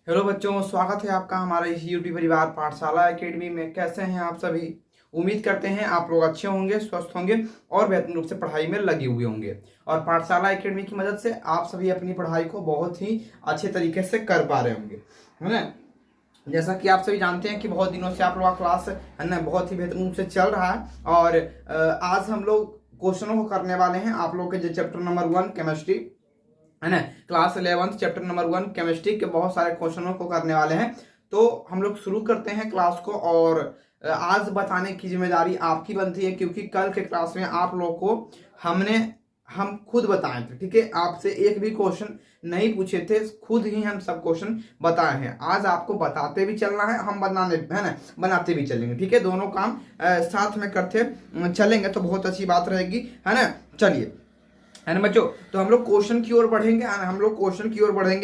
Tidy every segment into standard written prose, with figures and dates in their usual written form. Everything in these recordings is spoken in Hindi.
हेलो बच्चों, स्वागत है आपका हमारा इस यूट्यूब परिवार पाठशाला एकेडमी में। कैसे हैं आप सभी? उम्मीद करते हैं आप लोग अच्छे होंगे, स्वस्थ होंगे और बेहतर रूप से पढ़ाई में लगे हुए होंगे। और पाठशाला एकेडमी की मदद से आप सभी अपनी पढ़ाई को बहुत ही अच्छे तरीके से कर पा रहे होंगे, है ना। जैसा कि आप सभी जानते हैं कि बहुत दिनों से आप लोग का क्लास है ना बहुत ही बेहतर रूप से चल रहा है। और आज हम लोग क्वेश्चनों को करने वाले हैं आप लोग के जो चैप्टर नंबर 1 केमिस्ट्री, है ना, क्लास 11 चैप्टर नंबर 1 केमिस्ट्री के बहुत सारे क्वेश्चनों को करने वाले हैं। तो हम लोग शुरू करते हैं क्लास को। और आज बताने की जिम्मेदारी आपकी बनती है, क्योंकि कल के क्लास में आप लोग को हम खुद बताए थे, ठीक है। आपसे एक भी क्वेश्चन नहीं पूछे थे, खुद ही हम सब क्वेश्चन बताए हैं। आज आपको बताते भी चलना है, हम बनाने है ना बनाते भी चलेंगे, ठीक है। दोनों काम साथ में करते चलेंगे तो बहुत अच्छी बात रहेगी, है ना। चलिए, है ना बच्चों, तो हम लोग क्वेश्चन की ओर बढ़ेंगे।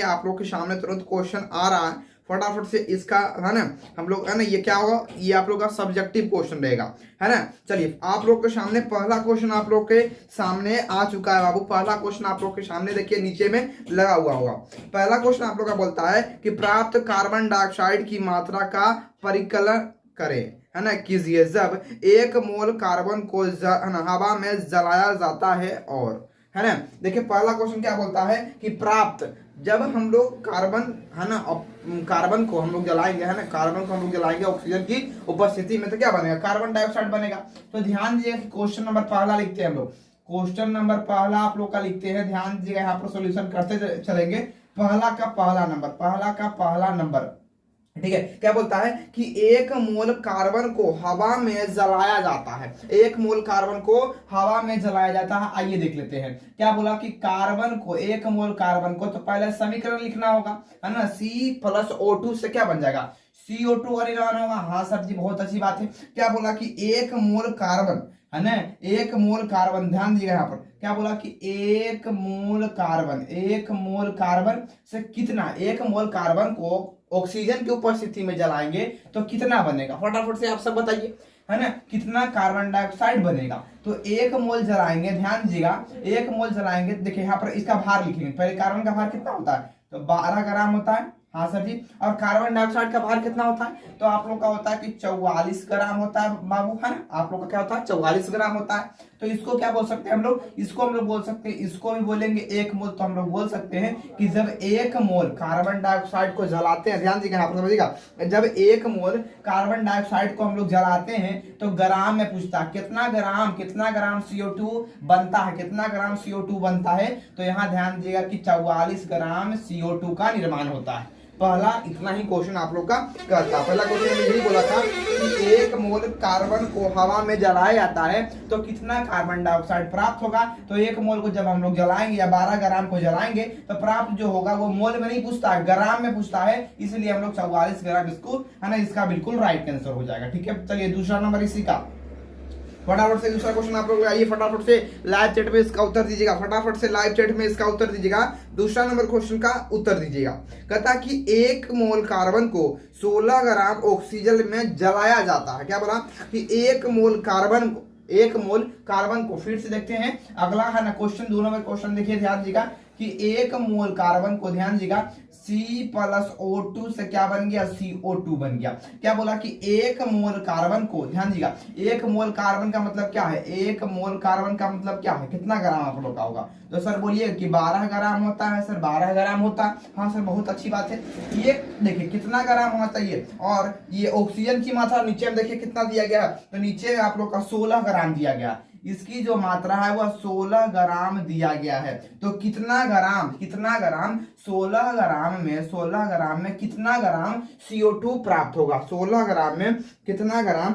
आप लोग के सामने तुरंत क्वेश्चन आ रहा है, फटाफट से इसका, है ना, हम लोग, है ना, ये क्या होगा, ये आप लोग का सब्जेक्टिव क्वेश्चन रहेगा, है ना। चलिए, आप लोग के सामने पहला क्वेश्चन आप लोग के सामने आ चुका है बाबू। पहला क्वेश्चन आप लोग के सामने देखिए नीचे में लगा हुआ होगा। पहला क्वेश्चन आप लोग का बोलता है कि प्राप्त कार्बन डाइऑक्साइड की मात्रा का परिकलन करें, है ना, कीजिए जब 1 मोल कार्बन को हवा में जलाया जाता है, और, है ना। देखिए, पहला क्वेश्चन क्या बोलता है कि प्राप्त, जब हम लोग कार्बन, है ना, कार्बन को हम लोग जलाएंगे, है ना, कार्बन को हम लोग जलाएंगे ऑक्सीजन की उपस्थिति में, तो क्या बनेगा, कार्बन डाइऑक्साइड बनेगा। तो ध्यान दीजिए कि क्वेश्चन नंबर पहला लिखते हैं हम लोग। क्वेश्चन नंबर पहला आप लोग का लिखते हैं, ध्यान दीजिएगा, यहाँ पर सोल्यूशन करते चलेंगे। पहला का पहला नंबर, ठीक है, क्या बोलता है कि 1 मोल कार्बन को हवा में जलाया जाता है। 1 मोल कार्बन को हवा में जलाया जाता है। आइए देख लेते हैं क्या बोला कि कार्बन को, 1 मोल कार्बन को, तो पहले समीकरण लिखना होगा, है ना। C+O2 से क्या बन जाएगा, CO2 का निर्माण होगा। हाँ सर जी, बहुत अच्छी बात है। क्या बोला कि 1 मोल कार्बन, है ना, 1 मोल कार्बन, ध्यान दीजिएगा यहाँ पर क्या बोला कि 1 मोल कार्बन से कितना, 1 मोल कार्बन को ऑक्सीजन की उपस्थिति में जलाएंगे तो कितना बनेगा, फटाफट से आप सब बताइए, है ना, कितना कार्बन डाइऑक्साइड बनेगा। तो 1 मोल जलाएंगे, ध्यान दीजिएगा, 1 मोल जलाएंगे, देखिए यहाँ पर इसका भार लिखेंगे। पहले कार्बन का भार कितना होता है, तो 12 ग्राम होता है। हाँ सर जी। और कार्बन डाइऑक्साइड का भार कितना होता है, तो आप लोग का होता है कि 44 ग्राम होता है बाबू, है ना। आप लोग का क्या होता है, 44 ग्राम होता है। तो इसको क्या बोल सकते हैं हम लोग, इसको हम लोग बोल सकते हैं, इसको भी बोलेंगे 1 मोल। तो हम लोग बोल सकते हैं कि जब 1 मोल कार्बन डाइऑक्साइड को जलाते हैं, ध्यान दीजिएगा, आप समझिएगा, जब 1 मोल कार्बन डाइऑक्साइड को हम लोग जलाते हैं तो ग्राम में पूछता है कितना ग्राम CO2 बनता है, कितना ग्राम CO2 बनता है। तो यहाँ ध्यान दीजिएगा कि 44 ग्राम CO2 का निर्माण होता है। पहला इतना ही क्वेश्चन आप लोग का करता। पहला क्वेश्चन में यही बोला था कि 1 मोल कार्बन को हवा में जलाया जाता है तो कितना कार्बन डाइऑक्साइड प्राप्त होगा। तो 1 मोल को जब हम लोग जलाएंगे या 12 ग्राम को जलाएंगे तो प्राप्त जो होगा वो मोल में नहीं पूछता है, ग्राम में पूछता है। इसलिए हम लोग 44 ग्राम इसको, है ना, इसका बिल्कुल राइट आंसर हो जाएगा। ठीक है, चलिए दूसरा नंबर इसी का, फटाफट से दूसरा क्वेश्चन आप लोग आइए, फटाफट से लाइव चैट में इसका उत्तर दीजिएगा, दूसरा नंबर क्वेश्चन का उत्तर दीजिएगा। कहता कि 1 मोल कार्बन को 16 ग्राम ऑक्सीजन में जलाया जाता है। क्या बोला कि 1 मोल कार्बन को फिर से देखते हैं, अगला है ना क्वेश्चन, 2 नंबर क्वेश्चन देखिए, ध्यान दीजिएगा कि 1 मोल कार्बन को, ध्यान दीजिएगा, C+O2 से क्या बन गया, CO2 बन गया। क्या बोला कि 1 मोल कार्बन को, ध्यान दीजिएगा, 1 मोल कार्बन का मतलब क्या है, 1 मोल कार्बन का मतलब क्या है, कितना ग्राम आप लोग का होगा। तो सर बोलिए कि 12 ग्राम होता है। सर 12 ग्राम होता है। हाँ सर, बहुत अच्छी बात है। ये देखिए कितना ग्राम होना चाहिए, और ये ऑक्सीजन की मात्रा नीचे में देखिए कितना दिया गया, तो नीचे आप लोग का 16 ग्राम दिया गया। इसकी जो मात्रा है वह 16 ग्राम दिया गया है। तो कितना ग्राम 16 ग्राम में कितना ग्राम CO2 प्राप्त होगा, 16 ग्राम में कितना ग्राम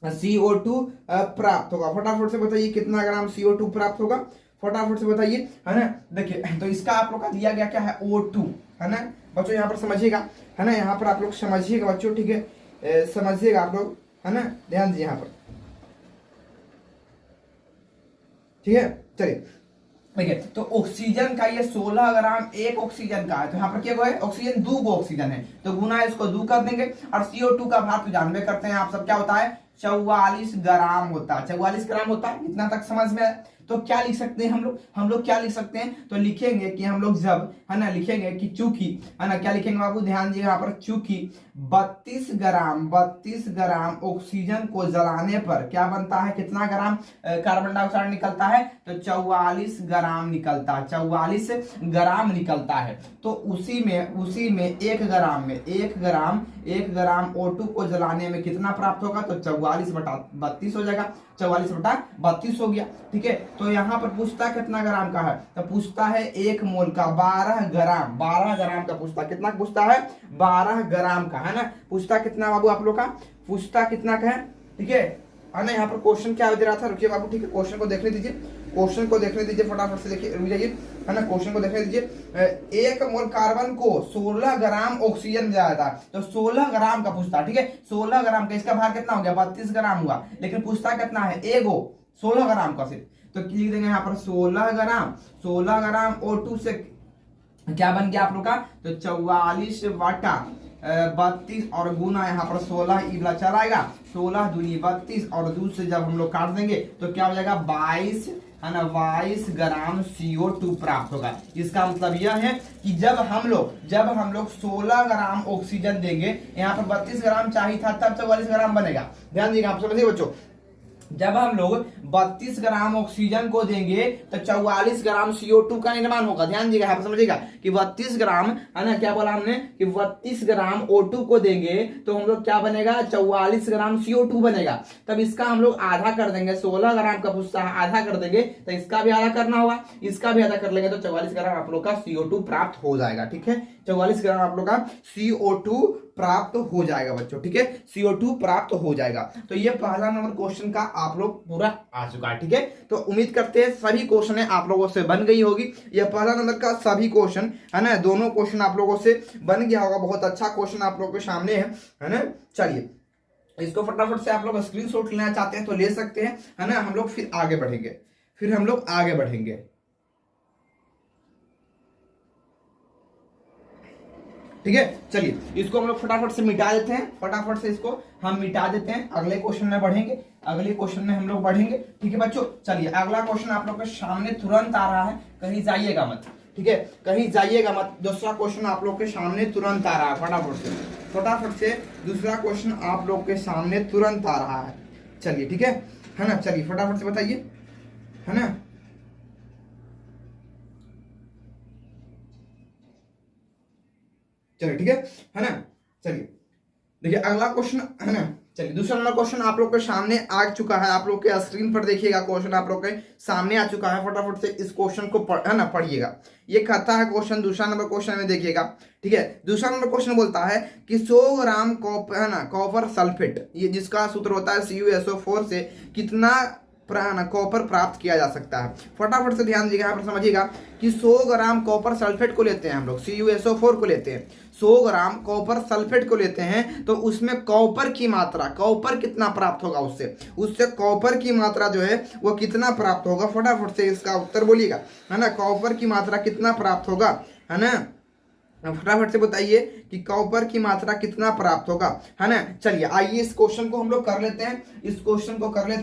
CO2 प्राप्त होगा। फटाफट से बताइए कितना ग्राम CO2 प्राप्त होगा, फटाफट से बताइए, है ना। देखिए, तो इसका आप लोग का दिया गया क्या है, O2, है ना। बच्चों यहाँ पर समझिएगा, है ना, यहाँ पर आप लोग समझिएगा बच्चों, ठीक है, समझिएगा आप लोग, है ना, ध्यान दीजिए यहाँ पर, ठीक है। चलिए, ठीक है, तो ऑक्सीजन का ये 16 ग्राम एक ऑक्सीजन का है, तो यहाँ पर क्या है, ऑक्सीजन 2 गो ऑक्सीजन है, तो गुना इसको 2 कर देंगे। और CO2 का भार तो जानबे करते हैं आप सब, क्या होता है, 44 ग्राम होता है, 44 ग्राम होता है। इतना तक समझ में आया। तो क्या लिख सकते हैं हम लोग क्या लिख सकते हैं, तो लिखेंगे कि हम लोग जब, है ना, लिखेंगे कि चूंकि, है ना, क्या लिखेंगे बाबू, ध्यान दीजिए यहाँ पर, चूंकि 32 ग्राम ऑक्सीजन को जलाने पर क्या बनता है, कितना ग्राम कार्बन डाइऑक्साइड निकलता है, तो 44 ग्राम निकलता है, 44 ग्राम निकलता है। तो उसी में 1 ग्राम O2 को जलाने में कितना प्राप्त होगा, तो 44/32 हो जाएगा, 44/32 हो गया। ठीक है, तो यहाँ पर पूछता कितना ग्राम का है, तो पूछता है 1 मोल का 12 ग्राम का पूछता, कितना पूछता है, 12 ग्राम का, है ना। पूछता कितना बाबू आप लोग का, पूछता कितना का है, ठीक है ना। यहाँ पर क्वेश्चन क्या दे रहा था, रुकिए बाबू, ठीक है, क्वेश्चन को देखने दीजिए, फटाफट से देखिए, रुक जाइए, है ना, क्वेश्चन को देखने दीजिए। 1 मोल कार्बन को 16 ग्राम ऑक्सीजन दिया था, तो 16 ग्राम का पूछता, ठीक है, 16 ग्राम का, इसका भार कितना हो गया, 32 ग्राम हुआ, लेकिन पूछता कितना है, 16 ग्राम का सिर्फ, तो लिख देंगे यहाँ पर 16 ग्राम O2 से क्या बन गया आप लोग का, तो 44/32 और गुना यहाँ पर 16 इबला चला आएगा, 16 दूनी 32 और 2 से जब हम लोग काट देंगे तो क्या हो जाएगा, 22, है ना, 22 ग्राम CO2 प्राप्त होगा। इसका मतलब यह है कि जब हम लोग 16 ग्राम ऑक्सीजन देंगे, यहाँ पर 32 ग्राम चाहिए था, तब 44 ग्राम बनेगा। ध्यान दीजिएगा आप समझिए बच्चों, जब हम लोग 32 ग्राम ऑक्सीजन को देंगे तो 44 ग्राम CO2 का निर्माण होगा। ध्यान दीजिएगा, यहाँ पर समझिएगा कि 32 ग्राम, है ना, क्या बोला हमने कि 32 ग्राम O2 को देंगे तो हम लोग क्या बनेगा, 44 ग्राम CO2 बनेगा। तब इसका हम लोग आधा कर देंगे, 16 ग्राम का पूछता है, आधा कर देंगे तो इसका भी आधा करना होगा, इसका भी आधा कर लेंगे तो 44 ग्राम आप लोग का CO2 प्राप्त हो जाएगा। ठीक है, 44 ग्राम आप लोग का CO2 प्राप्त हो जाएगा बच्चों। ठीक है, CO2 प्राप्त हो जाएगा। तो ये पहला नंबर क्वेश्चन का आप लोग पूरा आ चुका है। ठीक है, तो उम्मीद करते हैं सभी क्वेश्चन आप लोगों से बन गई होगी। यह पहला नंबर का सभी क्वेश्चन, है ना, दोनों क्वेश्चन आप लोगों से बन गया होगा। बहुत अच्छा क्वेश्चन आप लोगों के सामने है ना। चलिए, इसको फटाफट से आप लोग स्क्रीनशॉट लेना चाहते हैं तो ले सकते हैं, है ना। हम लोग फिर आगे बढ़ेंगे। ठीक है, चलिए इसको हम लोग फटाफट से मिटा देते हैं, अगले क्वेश्चन में बढ़ेंगे। ठीक है बच्चों, चलिए अगला क्वेश्चन आप लोग के सामने तुरंत आ रहा है, कहीं जाइएगा मत। ठीक है, कहीं जाइएगा मत। दूसरा क्वेश्चन आप लोग के सामने तुरंत आ रहा है, फटाफट से दूसरा क्वेश्चन आप लोग के सामने तुरंत आ रहा है। चलिए, ठीक है ना, चलिए फटाफट से बताइए, है ना। चलिए, ठीक है ना। चलिए देखिए अगला क्वेश्चन, है ना। चलिए दूसरा नंबर क्वेश्चन आप लोग के सामने आ चुका है, आप लोग के स्क्रीन पर देखिएगा, क्वेश्चन आप लोग के सामने आ चुका है। फटाफट से इस क्वेश्चन को है ना पढ़िएगा। ये कहता है क्वेश्चन, दूसरा नंबर क्वेश्चन में देखिएगा। ठीक है, दूसरा नंबर क्वेश्चन बोलता है कि 100 ग्राम कॉपर सल्फेट, ये जिसका सूत्र होता है CuSO4 से कितना कॉपर प्राप्त किया जा सकता है। फटाफट से ध्यान दीजिएगा, यहाँ पर समझिएगा कि 100 ग्राम कॉपर सल्फेट को लेते हैं हम लोग, CuSO4 को लेते हैं, 100 ग्राम कॉपर सल्फेट को लेते हैं, तो उसमें कॉपर की मात्रा, कॉपर कितना प्राप्त होगा, उससे कॉपर की मात्रा जो है वो कितना प्राप्त होगा। फटाफट से इसका उत्तर बोलिएगा, है ना। कॉपर की मात्रा कितना प्राप्त होगा, है ना, फटाफट से बताइए कि कॉपर की मात्रा कितना प्राप्त होगा, है ना। चलिए आइए इस क्वेश्चन को हम लोग कर लेते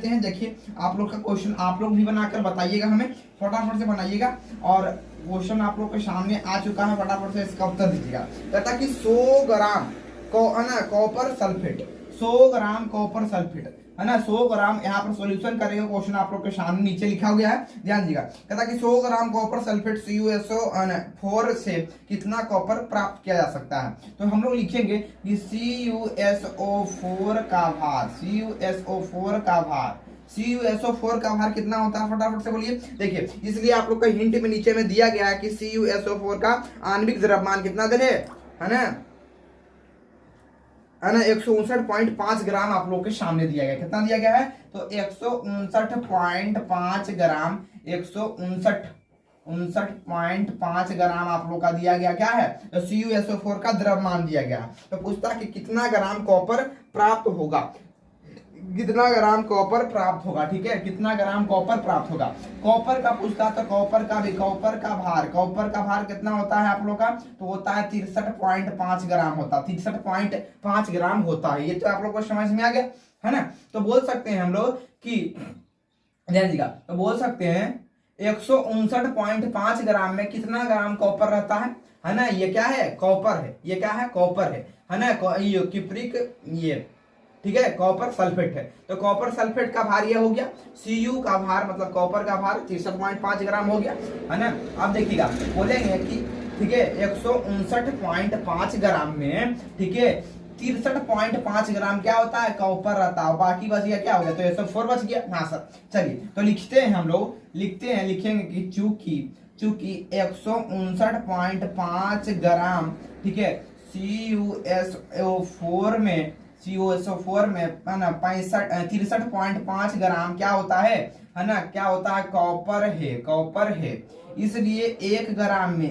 हैं, देखिए आप लोग का क्वेश्चन आप लोग भी बनाकर बताइएगा, हमें फटाफट से बनाइएगा। और क्वेश्चन आप लोग के सामने आ चुका है, फटाफट से इसका उत्तर दीजिएगा। कहता कि 100 gram copper sulphate, 100 gram copper sulphate, है ना, 100 ग्राम, यहाँ पर सॉल्यूशन करेंगे, क्वेश्चन आप लोग के सामने नीचे लिखा गया है, ध्यान दीजिएगा। कहता कि 100 ग्राम कॉपर सल्फेट CuSO4 से कितना कॉपर प्राप्त किया जा सकता है। तो हम लोग लिखेंगे कि CuSO4 का भार कितना होता है, फटाफट से बोलिए। देखिए इसलिए आप लोग का हिंट में नीचे में दिया गया है कि CuSO4 का आणविक द्रव्यमान कितना दे, है ना, 159.5 ग्राम आप लोग के सामने दिया गया। कितना दिया गया है, तो 159.5 ग्राम, 159.5 ग्राम आप लोग का दिया गया। क्या है, तो CuSO4 का द्रव्यमान दिया गया। तो पूछता कि कितना ग्राम कॉपर प्राप्त होगा, ठीक है, कितना ग्राम कॉपर प्राप्त होगा। कॉपर का पूछता तो कॉपर का भार कितना होता है आप लोग का, तो होता है 63.5 ग्राम होता है, 63.5 ग्राम होता है। ये तो आप लोग को समझ में आ गया, है ना। तो बोल सकते हैं हम लोग कि ध्यान दीजिएगा, तो बोल सकते हैं 159.5 ग्राम में कितना ग्राम कॉपर रहता है ना। ये क्या है, कॉपर है, ये क्या है, कॉपर है ना। ये क्यूप्रिक, ये ठीक है, कॉपर सल्फेट है। तो कॉपर सल्फेट का भार ये हो गया, Cu का भार मतलब कॉपर का भार 63.5 ग्राम हो गया, है ना। अब देखिएगा बोलेंगे कि ठीक है 159.5 ग्राम में, ठीक है 63.5 ग्राम क्या होता है, कॉपर रहता है। बाकी बच गया क्या हो गया, तो ये सब 4 बच गया। हाँ सर, चलिए तो लिखते हैं हम लोग, लिखेंगे कि चूंकि 159.5 ग्राम, ठीक है CuSO4 में है ना 63.5 ग्राम क्या होता है ना, क्या होता है, कॉपर है। इसलिए 1 ग्राम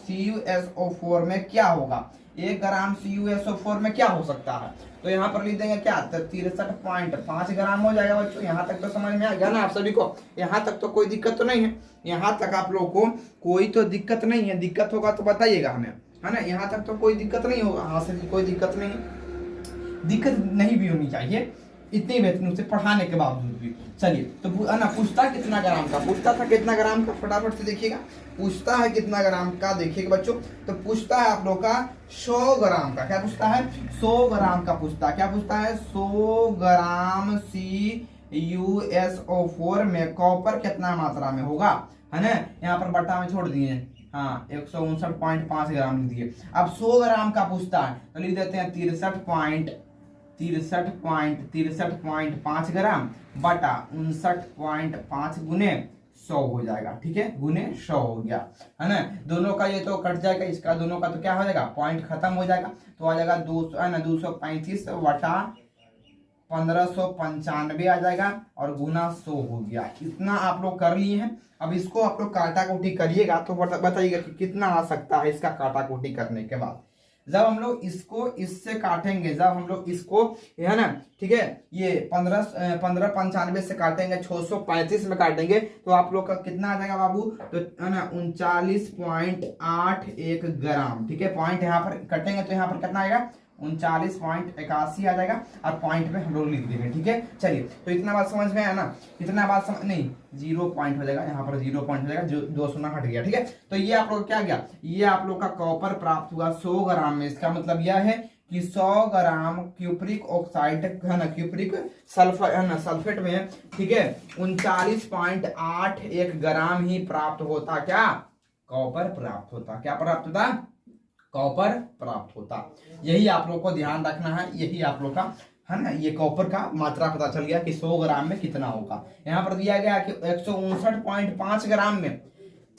CuSO4 में क्या होगा, 1 ग्राम CuSO4 में क्या हो सकता है। तो यहाँ पर लिख देंगे क्या, 63.5 ग्राम हो जाएगा। बच्चों यहाँ तक तो समझ में आ गया ना आप सभी को, यहाँ तक तो कोई दिक्कत तो नहीं है, यहाँ तक आप लोग को कोई तो दिक्कत नहीं है। दिक्कत होगा तो बताइएगा हमें, है ना। यहाँ तक तो कोई दिक्कत नहीं होगा, हाँ सर कोई दिक्कत नहीं है, दिक्कत नहीं भी होनी चाहिए इतनी बेहतरीन से पढ़ाने के बावजूद भी। चलिए तो ना पूछता है कितना ग्राम का, पूछता था कितना ग्राम का, फटाफट से देखिएगा पूछता है कितना ग्राम का। देखिएगा बच्चों, तो पूछता है आप लोग का 100 ग्राम का। क्या पूछता है, 100 ग्राम का पूछता है। क्या पूछता है, 100 ग्राम CuSO4 में कॉपर कितना मात्रा में होगा, है ना। यहाँ पर बट्टा में छोड़ दिए, हाँ 159.5 ग्राम लिख दिए। अब 100 ग्राम का पूछता है तो लिख देते हैं 63.5 ग्राम बटा 59.5 गुने 100 हो जाएगा, ठीक है, गुने 100 हो गया, है ना। दोनों का ये तो कट जाएगा, इसका दोनों का तो क्या हो जाएगा, पॉइंट खत्म हो जाएगा। तो आ जाएगा 200 है ना, 235 बटा 1595 आ जाएगा और गुना 100 हो गया। इतना आप लोग कर लिए हैं। अब इसको आप लोग काटा कोटी करिएगा तो बताइएगा कि कितना आ सकता है इसका काटा कोटी करने के बाद। जब हम लोग इसको इससे काटेंगे, जब हम लोग इसको, है ना, ठीक है, ये 1595 से काटेंगे, 635 में काटेंगे तो आप लोग का कितना आ जाएगा बाबू, तो है ना 39.81 ग्राम, ठीक है। पॉइंट यहाँ पर कटेंगे तो यहाँ पर कितना आएगा, 39.81 आ जाएगा और पॉइंट पे हम लोग लिख देंगे, ठीक है। चलिए तो इतना बात समझ में आया ना, इतना बात समझ नहीं, 0 पॉइंट हो जाएगा, यहाँ पर 0 पॉइंट हो जाएगा, जो 2 शून्य हट गया, ठीक है। तो ये आप लोग क्या गया, ये आप लोग का कॉपर प्राप्त हुआ 100 ग्राम में। इसका मतलब यह है कि 100 ग्राम क्यूप्रिक ऑक्साइड, है ना, क्यूप्रिक सल्फर, है ना, सल्फेट में, ठीक है 39.81 ग्राम ही प्राप्त होता, क्या, कॉपर प्राप्त होता। क्या प्राप्त होता, कॉपर प्राप्त होता। यही आप लोग को ध्यान रखना है, यही आप लोग का, है ना, ये कॉपर का मात्रा पता चल गया कि 100 ग्राम में कितना होगा। यहाँ पर दिया गया कि 159.5 ग्राम में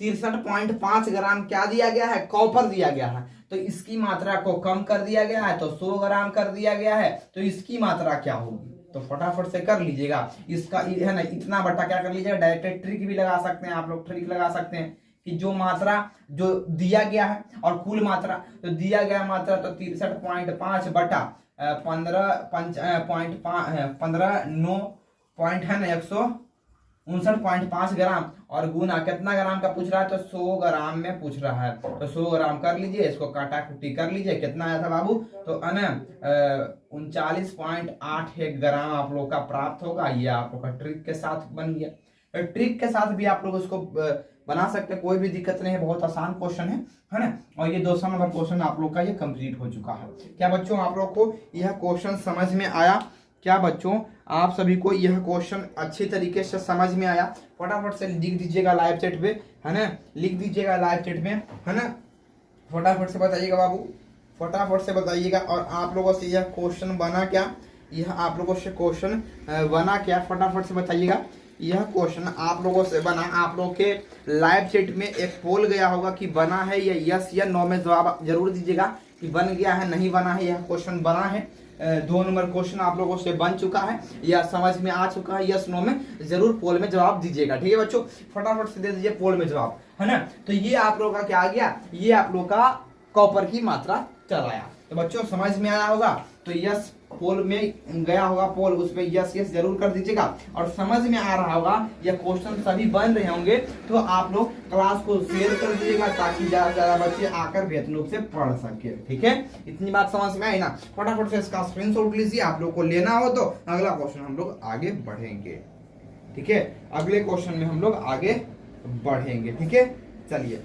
63.5 ग्राम क्या दिया गया है, कॉपर दिया गया है। तो इसकी मात्रा को कम कर दिया गया है, तो 100 ग्राम कर दिया गया है, तो इसकी मात्रा क्या होगी, तो फटाफट से कर लीजिएगा इसका, है ना, इतना बटा क्या कर लीजिएगा। डायरेक्ट ट्रिक भी लगा सकते हैं आप लोग, ट्रिक लगा सकते हैं कि जो मात्रा जो दिया गया है और कुल मात्रा, तो दिया गया मात्रा तो 63.5 बटा 159.5 ग्राम और गुना कितना ग्राम का पूछ रहा है, तो 100 ग्राम में पूछ रहा है। तो 100 ग्राम कर लीजिए, इसको काटा कुटी कर लीजिए, कितना आया था बाबू, तो 39.81 ग्राम आप लोग का प्राप्त होगा। ये आप लोग का ट्रिक के साथ बन गया। ट्रिक के साथ भी आप लोग इसको बना सकते हैं, कोई भी दिक्कत नहीं है, बहुत आसान क्वेश्चन है ना। और ये 200 नंबर क्वेश्चन आप लोग का ये कंप्लीट हो चुका है। क्या बच्चों आप लोग को यह क्वेश्चन समझ में आया, क्या बच्चों आप सभी को यह क्वेश्चन अच्छी तरीके से समझ में आया। फटाफट से लिख दीजिएगा लाइव चैट पे, है ना, लिख दीजिएगा लाइव चैट में, है ना, फटाफट से बताइएगा बाबू, फटाफट से बताइएगा। और आप लोगों से यह क्वेश्चन बना क्या, यह आप लोगों से क्वेश्चन बना क्या, फटाफट से बताइएगा। यह क्वेश्चन आप लोगों से बना, आप लोग के लाइव चैट में एक पोल गया होगा कि बना है या यस या नो में जवाब जरूर दीजिएगा कि बन गया है नहीं बना है। यह क्वेश्चन बना है, 2 नंबर क्वेश्चन आप लोगों से बन चुका है या समझ में आ चुका है, यस नो में जरूर पोल में जवाब दीजिएगा, ठीक है बच्चों। फटाफट से दे दीजिए पोल में जवाब, है ना। तो ये आप लोगों का क्या आ गया, ये आप लोग का कॉपर की मात्रा चलाया। तो बच्चों समझ में आया होगा, तो यस पोल में गया होगा पोल, उस पर यस यस जरूर कर दीजिएगा। और समझ में आ रहा होगा, या क्वेश्चन सभी बन रहे होंगे, तो आप लोग क्लास को शेयर कर दीजिएगा ताकि ज्यादा से ज्यादा बच्चे आकर बेहतर रूप से पढ़ सके, ठीक है। इतनी बात समझ में आई ना, फटाफट से इसका स्क्रीनशॉट लीजिए। आप लोग को लेना हो तो अगला क्वेश्चन हम लोग आगे बढ़ेंगे। ठीक है, अगले क्वेश्चन में हम लोग आगे बढ़ेंगे। ठीक है, चलिए,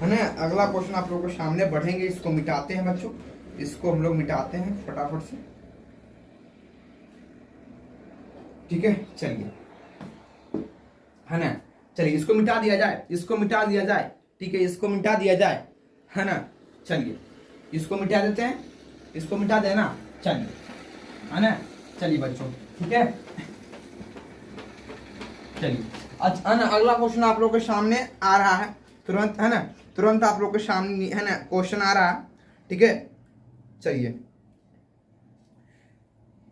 है ना, अगला क्वेश्चन आप लोगों के सामने बढ़ेंगे। इसको मिटाते हैं बच्चों, इसको हम लोग मिटाते हैं फटाफट से। ठीक है, चलिए, है ना, चलिए इसको मिटा दिया जाए, इसको मिटा दिया जाए। ठीक है, इसको मिटा दिया जाए, है ना, चलिए इसको मिटा देते हैं, इसको मिटा देना, चलिए, है ना, चलिए बच्चों, ठीक है, चलिए। अच्छा, है ना, अगला क्वेश्चन आप लोगों के सामने आ रहा है तुरंत, है ना, तुरंत आप लोगों के सामने, है ना, क्वेश्चन आ रहा है। ठीक है, चलिए,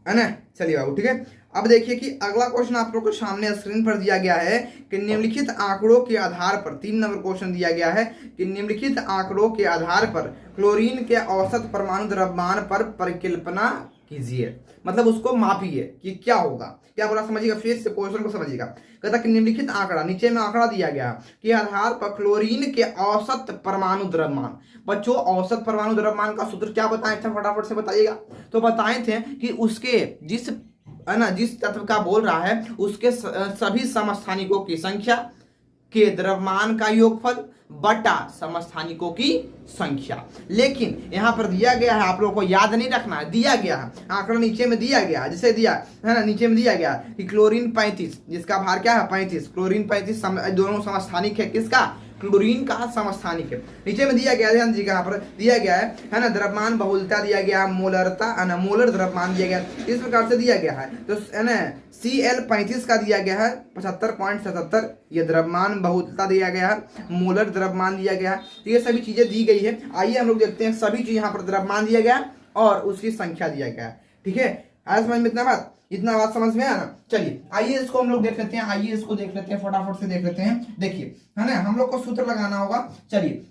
है ना, चलिए बाबू, ठीक है। अब देखिए कि अगला क्वेश्चन आप लोगों के सामने स्क्रीन पर दिया गया है कि निम्नलिखित आंकड़ों के आधार पर, 3 नंबर क्वेश्चन दिया गया है कि निम्नलिखित आंकड़ों के आधार पर क्लोरीन के औसत परमाणु द्रव्यमान पर परिकल्पना कीजिए, मतलब उसको मापिए कि क्या होगा। क्या बोला, समझिएगा, फिर से क्वेश्चन को समझिएगा। कहता कि निम्नलिखित आंकड़ा, नीचे में आंकड़ा दिया गया कि आधार पर क्लोरीन के औसत परमाणु द्रव्यमान। बच्चों, औसत परमाणु द्रव्यमान का सूत्र क्या बताए थे, फटाफट से बताइएगा। तो बताए थे कि उसके जिस, है ना, जिस तत्व का बोल रहा है उसके सभी समस्थानिकों की संख्या के द्रव्यमान का योगफल बटा समस्थानिकों की संख्या। लेकिन यहां पर दिया गया है, आप लोगों को याद नहीं रखना है, दिया गया है आंकड़ा नीचे में दिया गया है, जिसे दिया है ना, नीचे में दिया गया कि क्लोरीन 35, जिसका भार क्या है 35, क्लोरीन 35 दोनों समस्थानिक है, किसका, क्लोरीन का समस्थानिक है। नीचे में दिया गया, ध्यान दीजिएगा, यहाँ पर दिया गया है ना, द्रव्यमान बहुलता दिया गया, मोलरता, मोलर द्रव्यमान दिया गया, इस प्रकार से दिया गया है। तो है ना, Cl35 का दिया गया है 75.77, ये द्रव्यमान बहुलता दिया गया है, मोलर द्रव्यमान दिया गया है। तो ये सभी चीजें दी गई है। आइए हम लोग देखते हैं, सभी चीज यहाँ पर द्रव्यमान दिया गया और उसकी संख्या दिया गया है। ठीक है, आज समझ में इतना बात समझ में आया ना। चलिए आइए इसको हम लोग देख लेते हैं, आइए इसको देख लेते हैं, फटाफट से देख लेते हैं। देखिए, है ना, हम लोग को सूत्र लगाना होगा। चलिए,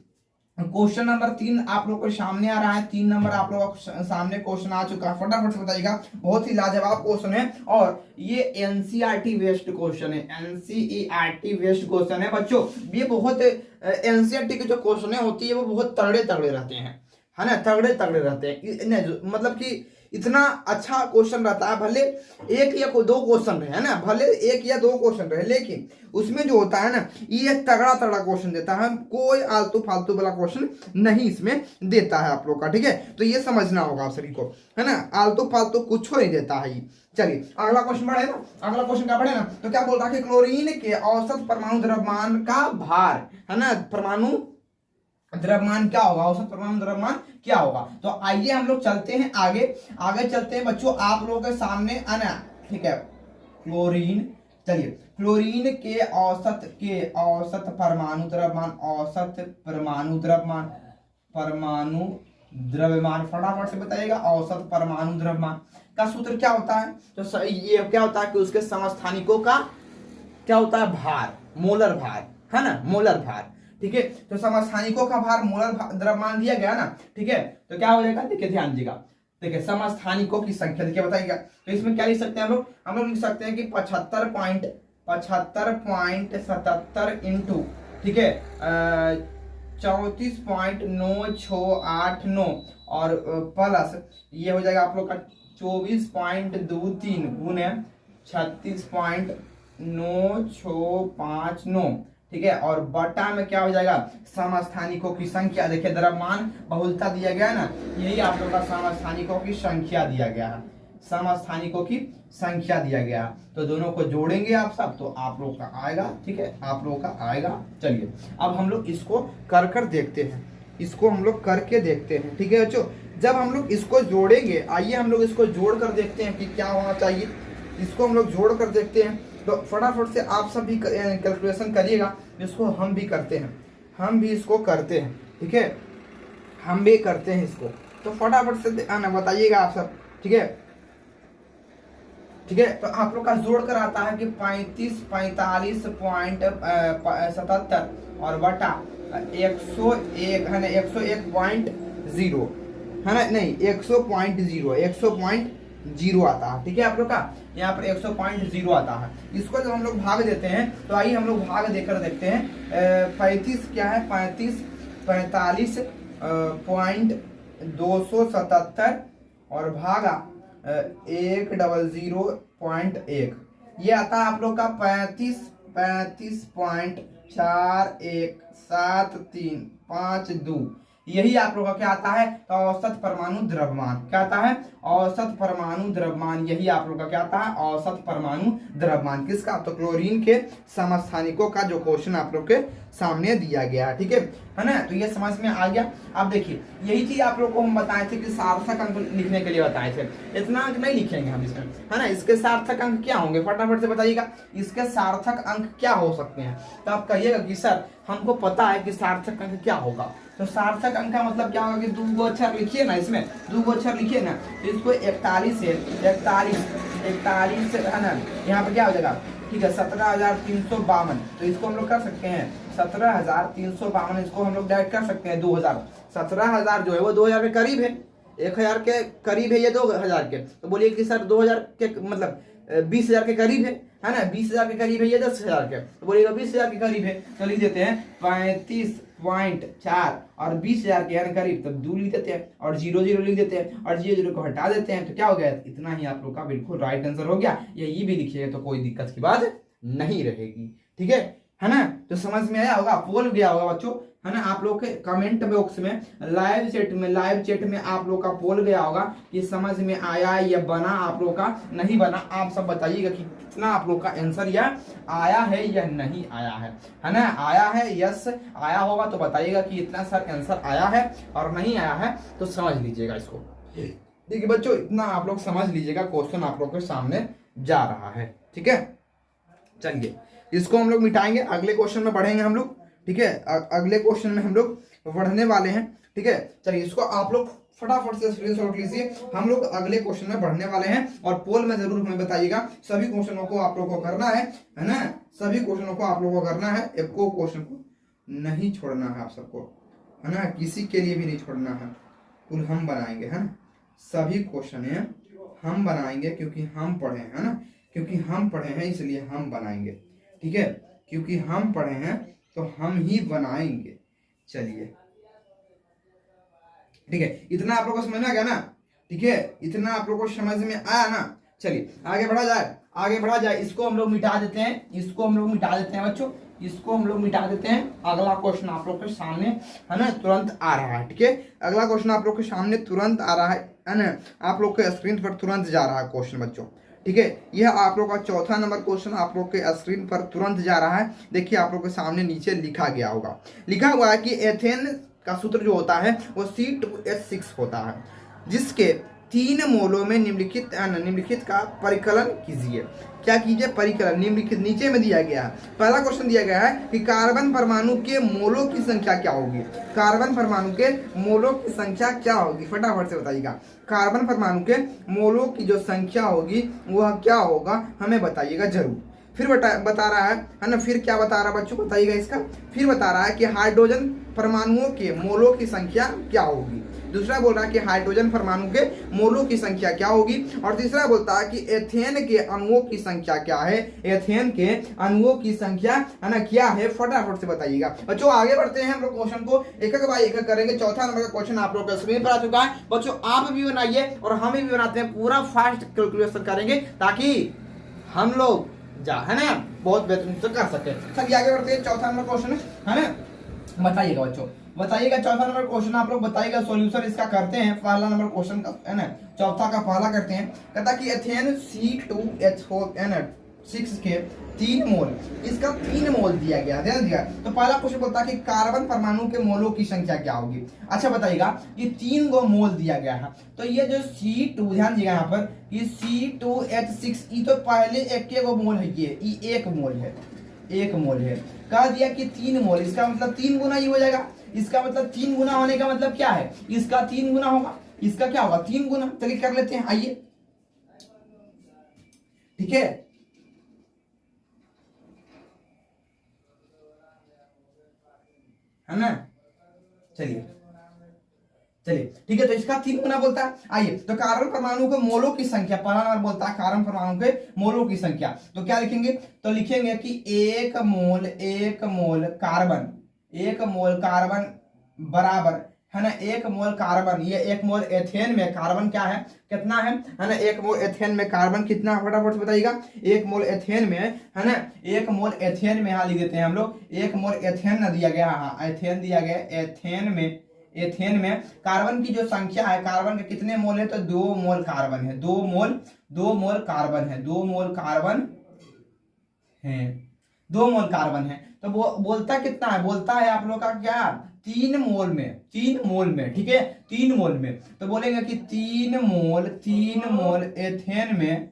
क्वेश्चन नंबर 3 आप लोग के सामने आ रहा है, 3 नंबर आप लोग सामने क्वेश्चन आ चुका है, फटाफट से बताइएगा। बहुत ही लाजवाब क्वेश्चन है और ये एनसीईआरटी बेस्ड क्वेश्चन है, एनसीईआरटी बेस्ड क्वेश्चन है बच्चों। ये बहुत एनसीईआरटी के जो क्वेश्चन होती है वो बहुत तगड़े तगड़े रहते हैं, है ना, तगड़े तगड़े रहते हैं, मतलब कि इतना अच्छा क्वेश्चन रहता है। भले एक या दो क्वेश्चन रहे, है ना, भले एक या दो क्वेश्चन रहे, लेकिन उसमें जो होता है ना, ये तगड़ा तगड़ा क्वेश्चन देता है, कोई आलतू फालतू वाला क्वेश्चन नहीं इसमें देता है आप लोग का। ठीक है, तो ये समझना होगा आप सभी को, है ना, आलतू फालतू कुछ नहीं देता है ये। चलिए अगला क्वेश्चन बढ़े ना, अगला क्वेश्चन क्या बढ़े ना, तो क्या बोल रहा है कि क्लोरीन के औसत परमाणु द्रव्यमान का भार, है ना, परमाणु द्रव्यमान क्या होगा, औसत परमाणु द्रव्यमान क्या होगा। तो आइए हम लोग चलते हैं आगे, आगे चलते हैं बच्चों, आप लोगों के सामने आना। ठीक है, क्लोरीन, चलिए क्लोरीन के औसत परमाणु द्रव्यमान, औसत परमाणु द्रव्यमान, परमाणु द्रव्यमान, फटाफट से बताइएगा। औसत परमाणु द्रव्यमान का सूत्र क्या होता है, तो ये क्या होता है कि उसके समस्थानिकों का क्या होता है, भार, मोलर भार, है ना, मोलर भार। ठीक है, तो समस्थानिकों का भार मोलर द्रव्यमान दिया गया ना। ठीक है, तो क्या हो जाएगा, देखिए ध्यान दीजिएगा, देखिए समस्थानिकों की संख्या देखिए बताइएगा। तो इसमें क्या लिख सकते हैं हम लोग लिख सकते हैं कि 75.77 इंटू, ठीक है, 34.9689 और प्लस ये हो जाएगा आप लोग का 24.23 गुने 36.9659। ठीक है, और बटा में क्या हो जाएगा, समस्थानिकों की संख्या। देखिए द्रव्यमान बहुलता दिया गया ना, यही आप लोग का समस्थानिकों की संख्या दिया गया है, समस्थानिकों की संख्या दिया गया। तो दोनों को जोड़ेंगे आप सब, तो आप लोग का आएगा। ठीक है, आप लोगों का आएगा। चलिए अब हम लोग इसको कर देखते हैं, इसको हम लोग करके देखते हैं। ठीक है बच्चों, जब हम लोग इसको जोड़ेंगे, आइए हम लोग इसको जोड़ कर देखते हैं कि क्या होना चाहिए। इसको हम लोग जोड़ कर देखते हैं, तो फटाफट से आप सब भी कैलकुलेशन करिएगा। इसको हम भी करते हैं, हम भी इसको करते हैं। ठीक है, हम भी करते हैं इसको, तो फटाफट से बताइएगा आप सब। ठीक है, ठीक है, तो आप लोग का जोड़ कर आता है कि 45.77 और बटा 101, है ना, 101.0, है ना, नहीं 100.0 आता है। ठीक है, आप लोग का यहाँ पर 100.0 आता है। इसको जब हम लोग भाग देते हैं, तो आइए हम लोग भाग देकर देखते हैं। 35 क्या है, 45.277 और भागा 100.1 ये आता है आप लोग का 35.417352 यही आप लोग का क्या आता है तो औसत परमाणु द्रव्यमान क्या आता है औसत परमाणु द्रव्यमान यही आप लोग का क्या आता है औसत परमाणु द्रव्यमान किसका तो क्लोरीन के समस्थानिकों का जो क्वेश्चन आप लोग के सामने दिया गया है ठीक है ना। तो ये समझ में आ गया। अब देखिए यही चीज आप लोग को हम बताए थे कि सार्थक अंक लिखने के लिए बताए थे। इतना अंक नहीं लिखेंगे हम इसमें है ना। इसके सार्थक अंक क्या होंगे फटाफट से बताइएगा इसके सार्थक अंक क्या हो सकते हैं। तो आप कहिएगा कि सर हमको पता है कि सार्थक अंक क्या होगा। तो सार्थक अंक का मतलब क्या होगा कि दो अक्षर लिखिए ना इसमें दो अक्षर लिखिए ना तो इसको 41 है ना यहाँ पे क्या हो जाएगा ठीक है 17,352 तो इसको हम लोग कर सकते हैं 17,352 इसको हम लोग डायरेक्ट कर सकते हैं 2000 17,000 जो है वो 2000 के करीब है 1,000 के करीब है ये 2,000 के। तो बोलिए कि सर 2,000 के मतलब 20,000 के करीब है ना 20,000 के करीब है ये 10,000 के। तो बोलिएगा 20,000 के करीब है तो लिख देते हैं 35.4 और 20,000 के यानी करीब तब 2 लिख देते हैं और 0 0 लिख देते हैं और 0 0 को हटा देते हैं तो क्या हो गया इतना ही आप लोग का बिल्कुल राइट आंसर हो गया। ये भी लिखिएगा तो कोई दिक्कत की बात नहीं रहेगी ठीक है ना। तो समझ में आया होगा बोल गया होगा बच्चों है ना। आप लोग के कमेंट बॉक्स में लाइव चैट में आप लोग का बोल गया होगा कि समझ में आया या बना आप लोग का नहीं बना। आप सब बताइएगा कि कितना आप लोग का आंसर या आया है या नहीं आया है ना। आया है यस आया होगा तो बताइएगा कि इतना सर आंसर आया है और नहीं आया है तो समझ लीजिएगा इसको। ठीक है बच्चों इतना आप लोग समझ लीजिएगा क्वेश्चन आप लोग के सामने जा रहा है ठीक है। चलिए इसको हम लोग मिटाएंगे अगले क्वेश्चन में बढ़ेंगे हम लोग ठीक है। अगले क्वेश्चन में हम लोग बढ़ने वाले हैं ठीक है। चलिए इसको आप लोग फटाफट से स्क्रीनशॉट लीजिए हम लोग अगले क्वेश्चन में बढ़ने वाले हैं और पोल में जरूर हमें बताइएगा। सभी क्वेश्चनों को आप लोग को करना है ना। सभी क्वेश्चनों को आप लोग को करना है एक को क्वेश्चन को नहीं छोड़ना है आप सबको है ना। किसी के लिए भी नहीं छोड़ना है कुल हम बनाएंगे है ना। सभी क्वेश्चन है हम बनाएंगे क्योंकि हम पढ़े है ना। क्योंकि हम पढ़े हैं इसलिए हम बनाएंगे ठीक है। क्योंकि हम पढ़े हैं तो हम ही बनाएंगे। चलिए ठीक है इतना आप लोग को समझ में आ गया ना ठीक है। इतना आप लोग को समझ में आया ना। चलिए आगे बढ़ा जाए इसको हम लोग मिटा देते हैं बच्चों इसको हम लोग मिटा देते हैं। अगला क्वेश्चन आप लोग के सामने है ना तुरंत आ रहा है ठीक है। अगला क्वेश्चन आप लोग के सामने तुरंत आ रहा है ना। आप लोग के स्क्रीन पर तुरंत जा रहा है क्वेश्चन बच्चों ठीक है। यह आप लोग का चौथा नंबर क्वेश्चन आप लोग के स्क्रीन पर तुरंत जा रहा है। देखिए आप लोग के सामने नीचे लिखा गया होगा लिखा हुआ है कि एथेन का सूत्र जो होता है वो C2H6 होता है जिसके 3 मोलों में निम्नलिखित का परिकलन कीजिए। क्या कीजिए परिकलन निम्नलिखित नीचे में दिया गया है। पहला क्वेश्चन दिया गया है कि कार्बन परमाणु के मोलों की संख्या क्या होगी। कार्बन परमाणु के मोलों की संख्या क्या होगी फटाफट से बताइएगा। कार्बन परमाणु के मोलों की जो संख्या होगी वह क्या होगा हमें बताइएगा जरूर। फिर बता रहा है ना। फिर क्या बता रहा है बच्चों बताइएगा इसका। फिर बता रहा है कि हाइड्रोजन परमाणुओं के मोलों की संख्या क्या होगी। दूसरा बोल रहा है कि हाइड्रोजन परमाणु के मोलों की संख्या क्या होगी और तीसरा बोलता है कि एथेन के अणुओं की संख्या क्या है। एथेन के अणुओं की संख्या है ना क्या है फटाफट से बताइएगा। बच्चों आगे बढ़ते हैं हम लोग क्वेश्चन को एक एक बाय एक एक करेंगे। चौथा नंबर का क्वेश्चन आप लोग स्क्रीन पर आ चुका है बच्चों। आप भी बनाइए और हम भी बनाते हैं पूरा फास्ट कैलकुलेशन करेंगे ताकि हम लोग है ना बहुत बेहतरीन से कर सके। चलिए आगे बढ़ते हैं। चौथा नंबर क्वेश्चन है ना बताइएगा बच्चों बताइएगा। चौथा नंबर क्वेश्चन आप लोग बताइएगा सॉल्यूशन इसका करते हैं। पहला नंबर क्वेश्चन का है ना चौथा का पहला करते हैं। कहता कि एथेन C2H6 के 3 मोल इसका 3 मोल दिया गया ध्यान दिया। तो पहला क्वेश्चन बोलता है कि कार्बन परमाणु के मोलों की संख्या क्या होगी। अच्छा बताइएगा कि 3 गो मोल दिया गया है तो ये जो C2 ध्यान दिएगा यहाँ पर ये C2H6 ये तो पहले एक गो मोल है ये एक मोल है कह दिया कि 3 मोल इसका मतलब 3 गुना ही हो जाएगा। इसका मतलब 3 गुना होने का मतलब क्या है इसका 3 गुना होगा इसका क्या होगा 3 गुना। चलिए कर लेते हैं आइए ठीक है। है ना चलिए ठीक है। तो इसका 3 गुना बोलता है। आइए तो कार्बन परमाणु के मोलों की संख्या पहला नंबर बोलता है कार्बन परमाणु के मोलों की संख्या। तो क्या लिखेंगे तो लिखेंगे कि 1 मोल कार्बन बराबर है ना 1 मोल कार्बन, ये 1 मोल एथेन में कार्बन क्या है, कितना है ना 1 मोल एथेन में कार्बन कितना, फटाफट से बताइएगा। 1 मोल एथेन में है ना 1 मोल एथेन में यहाँ लिख देते हैं हम लोग, 1 मोल एथेन न दिया गया, हाँ एथेन दिया गया। एथेन में कार्बन की जो संख्या है, कार्बन के कितने मोल है, तो 2 मोल कार्बन है, 2 मोल कार्बन है, 2 मोल कार्बन है, 2 मोल कार्बन है। तो वो बोलता कितना है, बोलता है आप लोग का क्या 3 मोल में, 3 मोल में, ठीक है 3 मोल में। तो बोलेंगे कि 3 मोल एथेन में,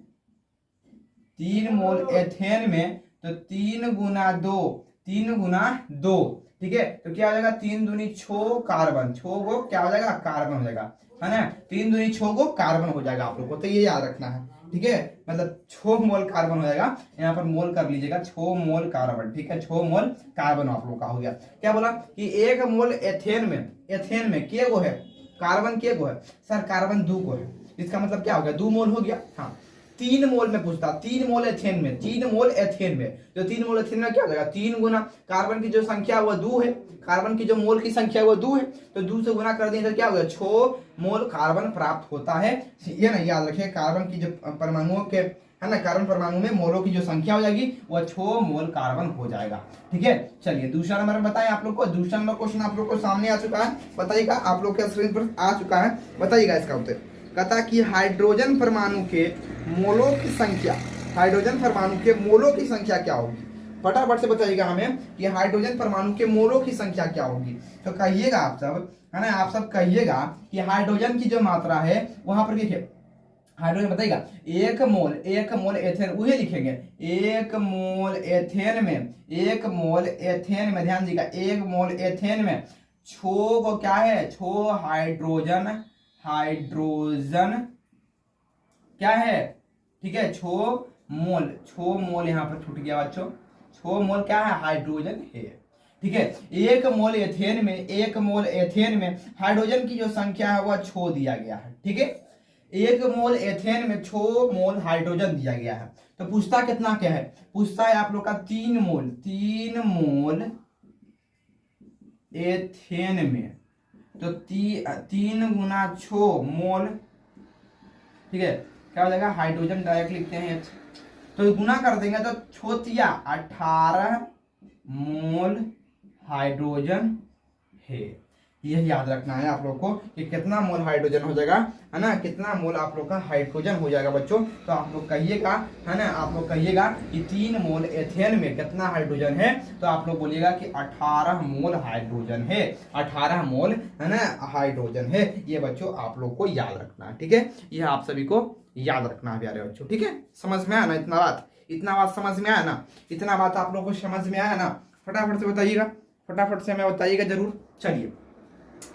3 मोल एथेन में, तो 3 गुना 2, 3 गुना 2, ठीक है। तो क्या हो जाएगा 3 दूनी 6 कार्बन, 6 को क्या हो जाएगा कार्बन हो जाएगा, है ना 3 दूनी 6 को कार्बन हो जाएगा आप लोग को, तो ये याद रखना है, ठीक है। मतलब 6 मोल कार्बन हो जाएगा, यहाँ पर मोल कर लीजिएगा, 6 मोल कार्बन, ठीक है 6 मोल कार्बन आप लोग का हो गया। क्या बोला कि 1 मोल एथेन में के गो है कार्बन, के गो है सर कार्बन 2 को है, इसका मतलब क्या हो गया 2 मोल हो गया। हाँ 3 मोल में पूछता, 3 मोल एथेन में, 3 मोल एथेन में, तो 3 मोल एथेन में क्या हो जाएगा 3 गुना कार्बन की जो संख्या वो 2 है, कार्बन की जो मोल की संख्या वो 2 है, तो 2 से गुना कर दें तो क्या हो गया 6 मोल कार्बन प्राप्त होता है। ये ना याद रखिए, कार्बन की जो परमाणुओं के है ना, कार्बन परमाणु में मोलों की जो संख्या हो जाएगी वह 6 मोल कार्बन हो जाएगा, ठीक है। चलिए दूसरा नंबर बताएं आप लोग को, दूसरा नंबर क्वेश्चन आप लोग को सामने आ चुका है, बताइएगा आप लोग के स्क्रीन पर आ चुका है, बताइएगा इसका उत्तर। कहता कि हाइड्रोजन परमाणु के मोलों की संख्या, हाइड्रोजन परमाणु के मोलों की संख्या क्या होगी, फटाफट से बताइएगा हमें कि हाइड्रोजन परमाणु के मोलों की संख्या क्या होगी। तो कहिएगा आप सब, है ना आप सब कहिएगा कि हाइड्रोजन की जो मात्रा है वहां पर लिखिए, हाइड्रोजन बताइएगा 1 मोल एथेन, वही लिखेंगे 1 मोल एथेन में, 1 मोल एथेन में ध्यान दीजिएगा, 1 मोल एथेन में 6 को क्या है 6 हाइड्रोजन क्या है, ठीक है 6 मोल यहाँ पर छूट गया बच्चों, 6 मोल क्या है हाइड्रोजन है, ठीक है। 1 मोल एथेन में हाइड्रोजन की जो संख्या है वह 6 दिया गया है, ठीक है। 1 मोल एथेन में 6 मोल हाइड्रोजन दिया गया है, तो पूछता कितना क्या है, पूछता है आप लोग का 3 मोल एथेन में, तो 3 गुना 6 मोल, ठीक है क्या हो जाएगा हाइड्रोजन डायरेक्ट लिखते हैं, तो गुना कर देंगे तो 18 मोल हाइड्रोजन है। यह याद रखना है आप लोग को कि कितना मोल हाइड्रोजन हो जाएगा, है ना कितना मोल आप लोग का हाइड्रोजन हो जाएगा बच्चों। तो आप लोग कहिएगा, है ना आप लोग कहिएगा कि 3 मोल एथेन में कितना हाइड्रोजन है, तो आप लोग बोलिएगा कि 18 मोल हाइड्रोजन है, 18 मोल है ना हाइड्रोजन है। ये बच्चों आप लोग को याद रखना है, ठीक है, यह आप सभी को याद रखना है प्यारे बच्चों, ठीक है। समझ में आया ना इतना बात समझ में आया ना, इतना बात आप लोग को समझ में आया ना, फटाफट से बताइएगा, फटाफट से हमें बताइएगा जरूर। चलिए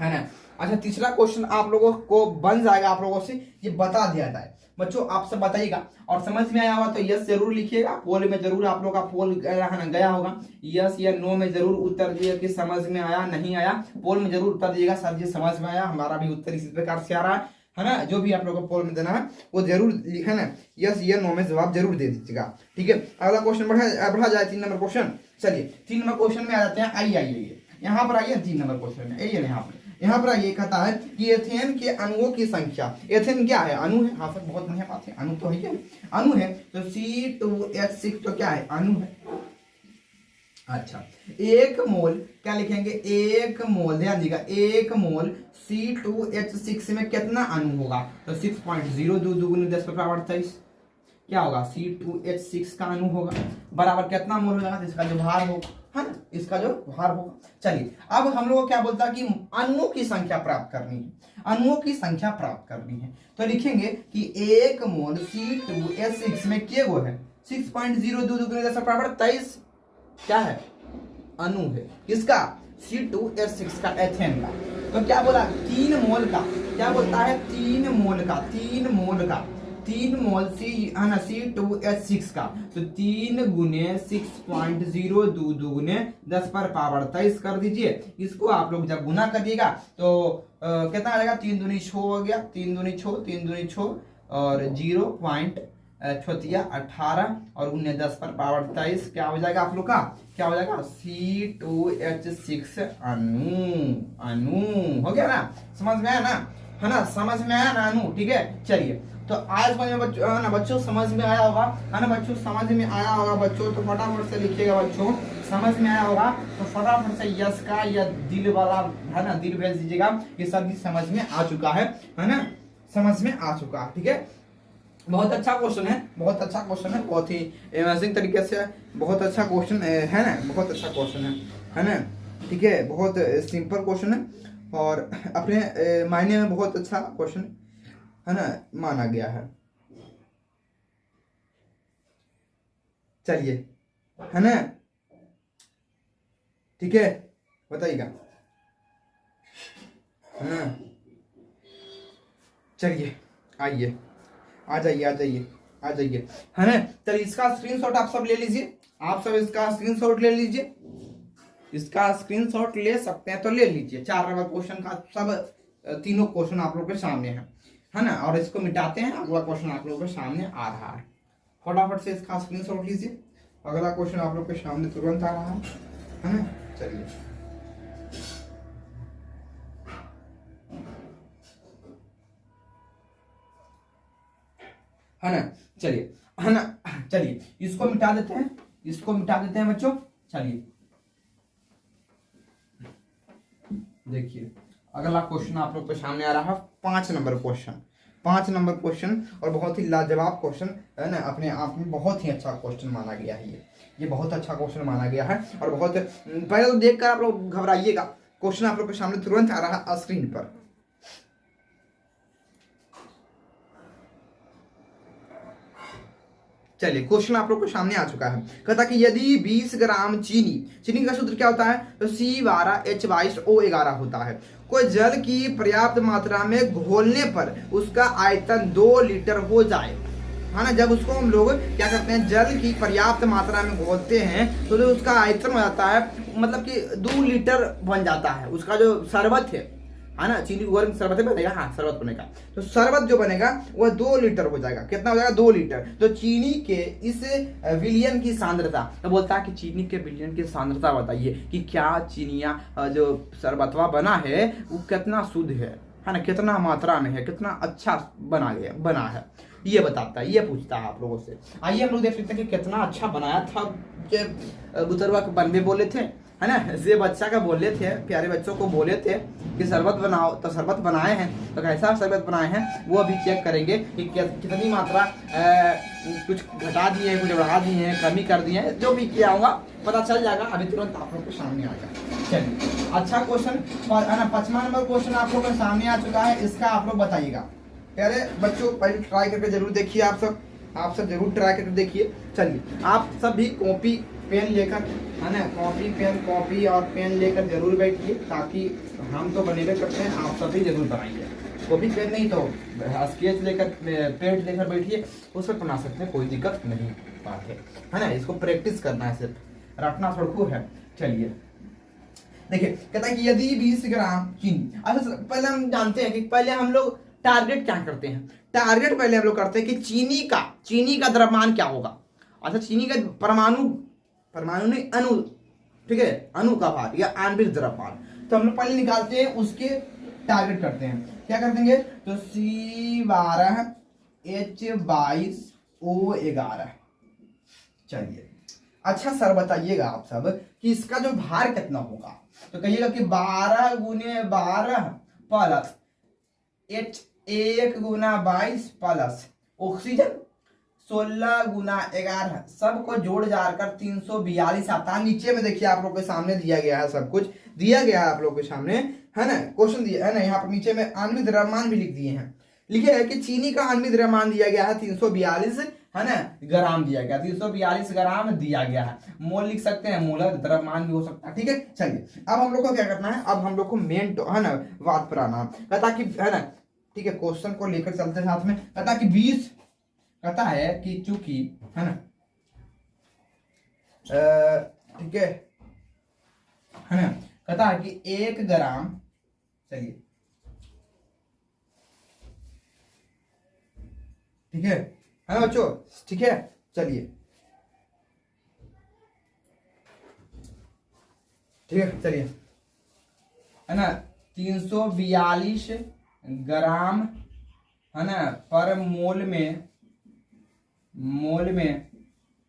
है ना, अच्छा तीसरा क्वेश्चन आप लोगों को बन जाएगा, आप लोगों से ये बता दिया जाए बच्चों, आप सब बताइएगा और समझ में आया होगा तो यस जरूर लिखिएगा, पोल में जरूर आप लोग का पोल गया होगा, यस या नो में जरूर उत्तर दिए कि समझ में आया नहीं आया, पोल में जरूर उत्तर दिएगा सर जी समझ में आया, हमारा भी उत्तर इसी प्रकार से आ रहा है ना। जो भी आप लोग को पोल में देना है वो जरूर लिखा ना, यस या नो में जवाब जरूर दे दीजिएगा, ठीक है। अगला क्वेश्चन बढ़ा जाए 3 नंबर क्वेश्चन। चलिए 3 नंबर क्वेश्चन में आ जाते हैं, आइए यहाँ पर आइए 3 नंबर क्वेश्चन में, आइए यहाँ पर ये कहता है कि एथेन के अणुओं की संख्या, एथेन क्या है अणु है, हाँ सर बहुत बढ़िया बात है, अणु तो है, अणु है तो C2H6 तो क्या है अणु है। अच्छा 1 मोल क्या लिखेंगे, 1 मोल ध्यान दीजिएगा, 1 मोल C2H6 में कितना अणु होगा, तो 6.02 दूनी 10 पर पावर 23 क्या होगा C2H6 का अणु होगा, बराबर कितना मोल हो जाएगा, इसका जो भार होगा, है ना इसका जो भार होगा। चलिए अब हम लोग को क्या बोलता है कि अणुओं की संख्या प्राप्त करनी है, अणुओं की संख्या प्राप्त करनी है, तो लिखेंगे कि 1 मोल C2H6 में क्या गो है 6.02 दूनी 10 पर पावर 23 क्या है अणु है, किसका C2H6 का एथेन का। तो क्या बोला 3 मोल का, क्या बोलता है 3 मोल का, 3 मोल C2H6 का, तो 3 गुने 6.02 दुगुने 10 पर पावर 23 कर दीजिए। इसको आप लोग जब गुना करिएगा तो कितना आ जाएगा, 3 दूनी 6 हो गया, 3 दूनी 6 और छोतिया 18 और 19 10 पर पावर 23, क्या हो जाएगा आप लोग का, क्या हो जाएगा C2H6 अणु। अणु हो गया ना, समझ में आया ना, है ना, समझ में आया ना अणु, ठीक है। चलिए तो आज समझ में बच्चों, है ना बच्चों, समझ में आया होगा, है ना बच्चों, समझ में आया होगा बच्चों, तो फटाफट से लिखिएगा बच्चों, समझ में आया होगा तो फटाफट से यस का या दिल वाला, है ना, दिल भेज दीजिएगा। ये सब भी समझ में आ चुका है ना, समझ में आ चुका है, ठीक है। बहुत अच्छा क्वेश्चन है, बहुत अच्छा क्वेश्चन है, बहुत ही अमेजिंग तरीके से, बहुत अच्छा क्वेश्चन है ना, बहुत अच्छा क्वेश्चन है ना, ठीक है। बहुत सिंपल क्वेश्चन है और अपने मायने में बहुत अच्छा क्वेश्चन है ना, माना गया है। चलिए, है ना, ठीक है, बताइएगा, है ना। चलिए आइए, आ जाइए, आ जाइए, आ जाइए, है ना। चलिए इसका स्क्रीनशॉट आप सब ले लीजिए, आप सब इसका स्क्रीनशॉट ले लीजिए, इसका स्क्रीनशॉट ले सकते हैं तो ले लीजिए। 4 नंबर क्वेश्चन का सब तीनों क्वेश्चन आप लोग के सामने है ना, और इसको मिटाते हैं, अगला क्वेश्चन आप लोगों के सामने आ रहा है। फटाफट से इसका स्क्रीनशॉट लीजिए, अगला क्वेश्चन आप लोग के सामने तुरंत आ रहा है ना। चलिए है ना, चलिए, है ना, चलिए इसको मिटा देते हैं, इसको मिटा देते हैं बच्चों। चलिए देखिए अगला क्वेश्चन आप लोग के सामने आ रहा है, 5 नंबर क्वेश्चन, 5 नंबर क्वेश्चन, और बहुत ही लाजवाब क्वेश्चन है ना, अपने आप में बहुत ही अच्छा क्वेश्चन माना गया है। ये बहुत अच्छा क्वेश्चन माना गया है, और बहुत पहले तो देखकर आप लोग घबराइएगा, क्वेश्चन आप लोग के सामने तुरंत आ रहा है स्क्रीन पर। चलिए क्वेश्चन आप लोग के सामने आ चुका है। कहता कि यदि 20 ग्राम चीनी, चीनी का सूत्र क्या होता है, तो C12H22O11 होता है, कोई जल की पर्याप्त मात्रा में घोलने पर उसका आयतन 2 लीटर हो जाए, है ना। जब उसको हम लोग क्या करते हैं, जल की पर्याप्त मात्रा में घोलते हैं तो जो उसका आयतन हो जाता है, मतलब कि 2 लीटर बन जाता है, उसका जो शरबत है ना, चीनी को गर्म शरबत बनेगा, हाँ शरबत बनेगा, तो शरबत जो बनेगा वह 2 लीटर हो जाएगा। कितना हो जाएगा, 2 लीटर। तो चीनी के इस विलयन की सांद्रता, तो बोलता है कि चीनी के विलयन की सांद्रता बताइए कि क्या चीनिया जो शरबतवा बना है वो कितना शुद्ध है ना, कितना मात्रा में है, कितना अच्छा बना है, ये बताता है, ये पूछता है आप लोगों से। आइए हम लोग देख सकते हैं कि कितना अच्छा बनाया था, बुतरवा के बनबे बोले थे, है ना, ये बच्चा का बोले थे, प्यारे बच्चों को बोले थे कि शरबत बनाओ, तो शरबत बनाए हैं, तो कैसा शरबत बनाए हैं वो अभी चेक करेंगे कि कितनी मात्रा कुछ घटा दिए हैं, कुछ बढ़ा दिए हैं, कमी कर दिए हैं, जो भी किया होगा पता चल जाएगा, अभी तुरंत आप लोग के सामने आ जाएगा। चलिए अच्छा क्वेश्चन, है ना, 5वां नंबर क्वेश्चन आप लोग के सामने आ चुका है, इसका आप लोग बताइएगा। प्यारे बच्चों पहले ट्राई करके जरूर देखिए, आप सब जरूर ट्राई करके देखिए। चलिए आप सब भी कॉपी पेन लेकर, है ना, कॉपी और पेन लेकर जरूर बैठिए, ताकि हम तो बनेबे करते हैं, आप सभी जरूर बनाइए। कॉपी पेन नहीं तो स्केच लेकर, पेन लेकर बैठिए, उस पर बना सकते हैं, कोई दिक्कत नहीं बात है ना। इसको प्रैक्टिस करना है, सिर्फ रटना थोड़ा है। चलिए देखिए कहता है कि यदि 20 ग्राम चीनी, अच्छा पहले हम जानते हैं कि पहले हम लोग टारगेट क्या करते हैं, टारगेट पहले हम लोग करते हैं कि चीनी का द्रव्यमान क्या होगा। अच्छा चीनी का परमाणु नहीं, अणु, ठीक है, अणु का भार या आणविक द्रव्यमान, तो हम लोग पहले निकालते हैं, उसके टारगेट करते हैं, क्या कर देंगे, तो C12H22O11। चलिए अच्छा सर बताइएगा आप सब कि इसका जो भार कितना होगा, तो कहिएगा कि 12 × 12 प्लस H1 × 22 प्लस ऑक्सीजन 16 × 11, सबको जोड़ जाकर 342 आता है। नीचे में देखिए आप लोग के सामने दिया गया है, सब कुछ दिया गया है आप लोग के सामने, है ना, क्वेश्चन दिया है ना, यहाँ पर नीचे में आणविक द्रव्यमान भी लिख दिए हैं, लिखे है कि चीनी का आणविक द्रव्यमान दिया गया है 342, है ना, ग्राम दिया गया, 342 ग्राम दिया गया है, मोल लिख सकते हैं, मोलर द्रव्यमान भी हो सकता है, ठीक है। चलिए अब हम लोग को क्या करना है, अब हम लोग को मेन है ना बात पर आना, कहता कि है ना, ठीक है, क्वेश्चन को लेकर चलते साथ में, कहता कि 20, कहता है कि चूंकि, है ना, ठीक है ना, कहता है कि 1 ग्राम, चलिए ठीक है है ना बच्चों, ठीक है। चलिए ठीक है, चलिए, है ना, 342 ग्राम, है ना, पर मोल में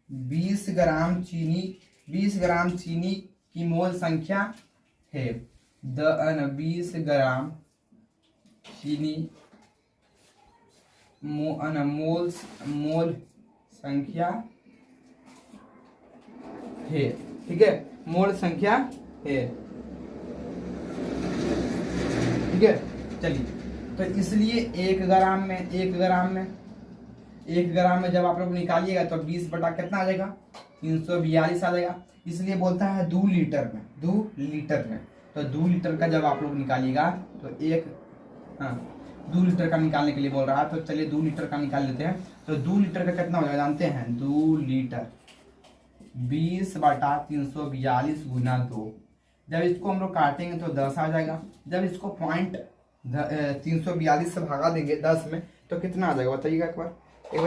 20 ग्राम चीनी, 20 ग्राम चीनी की मोल संख्या है। 20 ग्राम चीनी मोल संख्या है, ठीक है, मोल संख्या है, ठीक है। चलिए, तो इसलिए 1 ग्राम में जब आप लोग निकालिएगा तो 20 बटा कितना आ जाएगा, 342 आ जाएगा। इसलिए बोलता है 2 लीटर में, 2 लीटर में। तो 2 लीटर का जब आप लोग निकालिएगा तो 2 लीटर का निकालने के लिए बोल रहा है, तो चलिए 2 लीटर का निकाल लेते हैं। तो 2 लीटर का कितना हो जाएगा जानते हैं, 2 लीटर 20 बटा 342 गुना 2। जब इसको हम लोग काटेंगे तो 10 आ जाएगा। जब इसको 342 से भागा देंगे 10 में तो कितना आ जाएगा बताइएगा, एक बार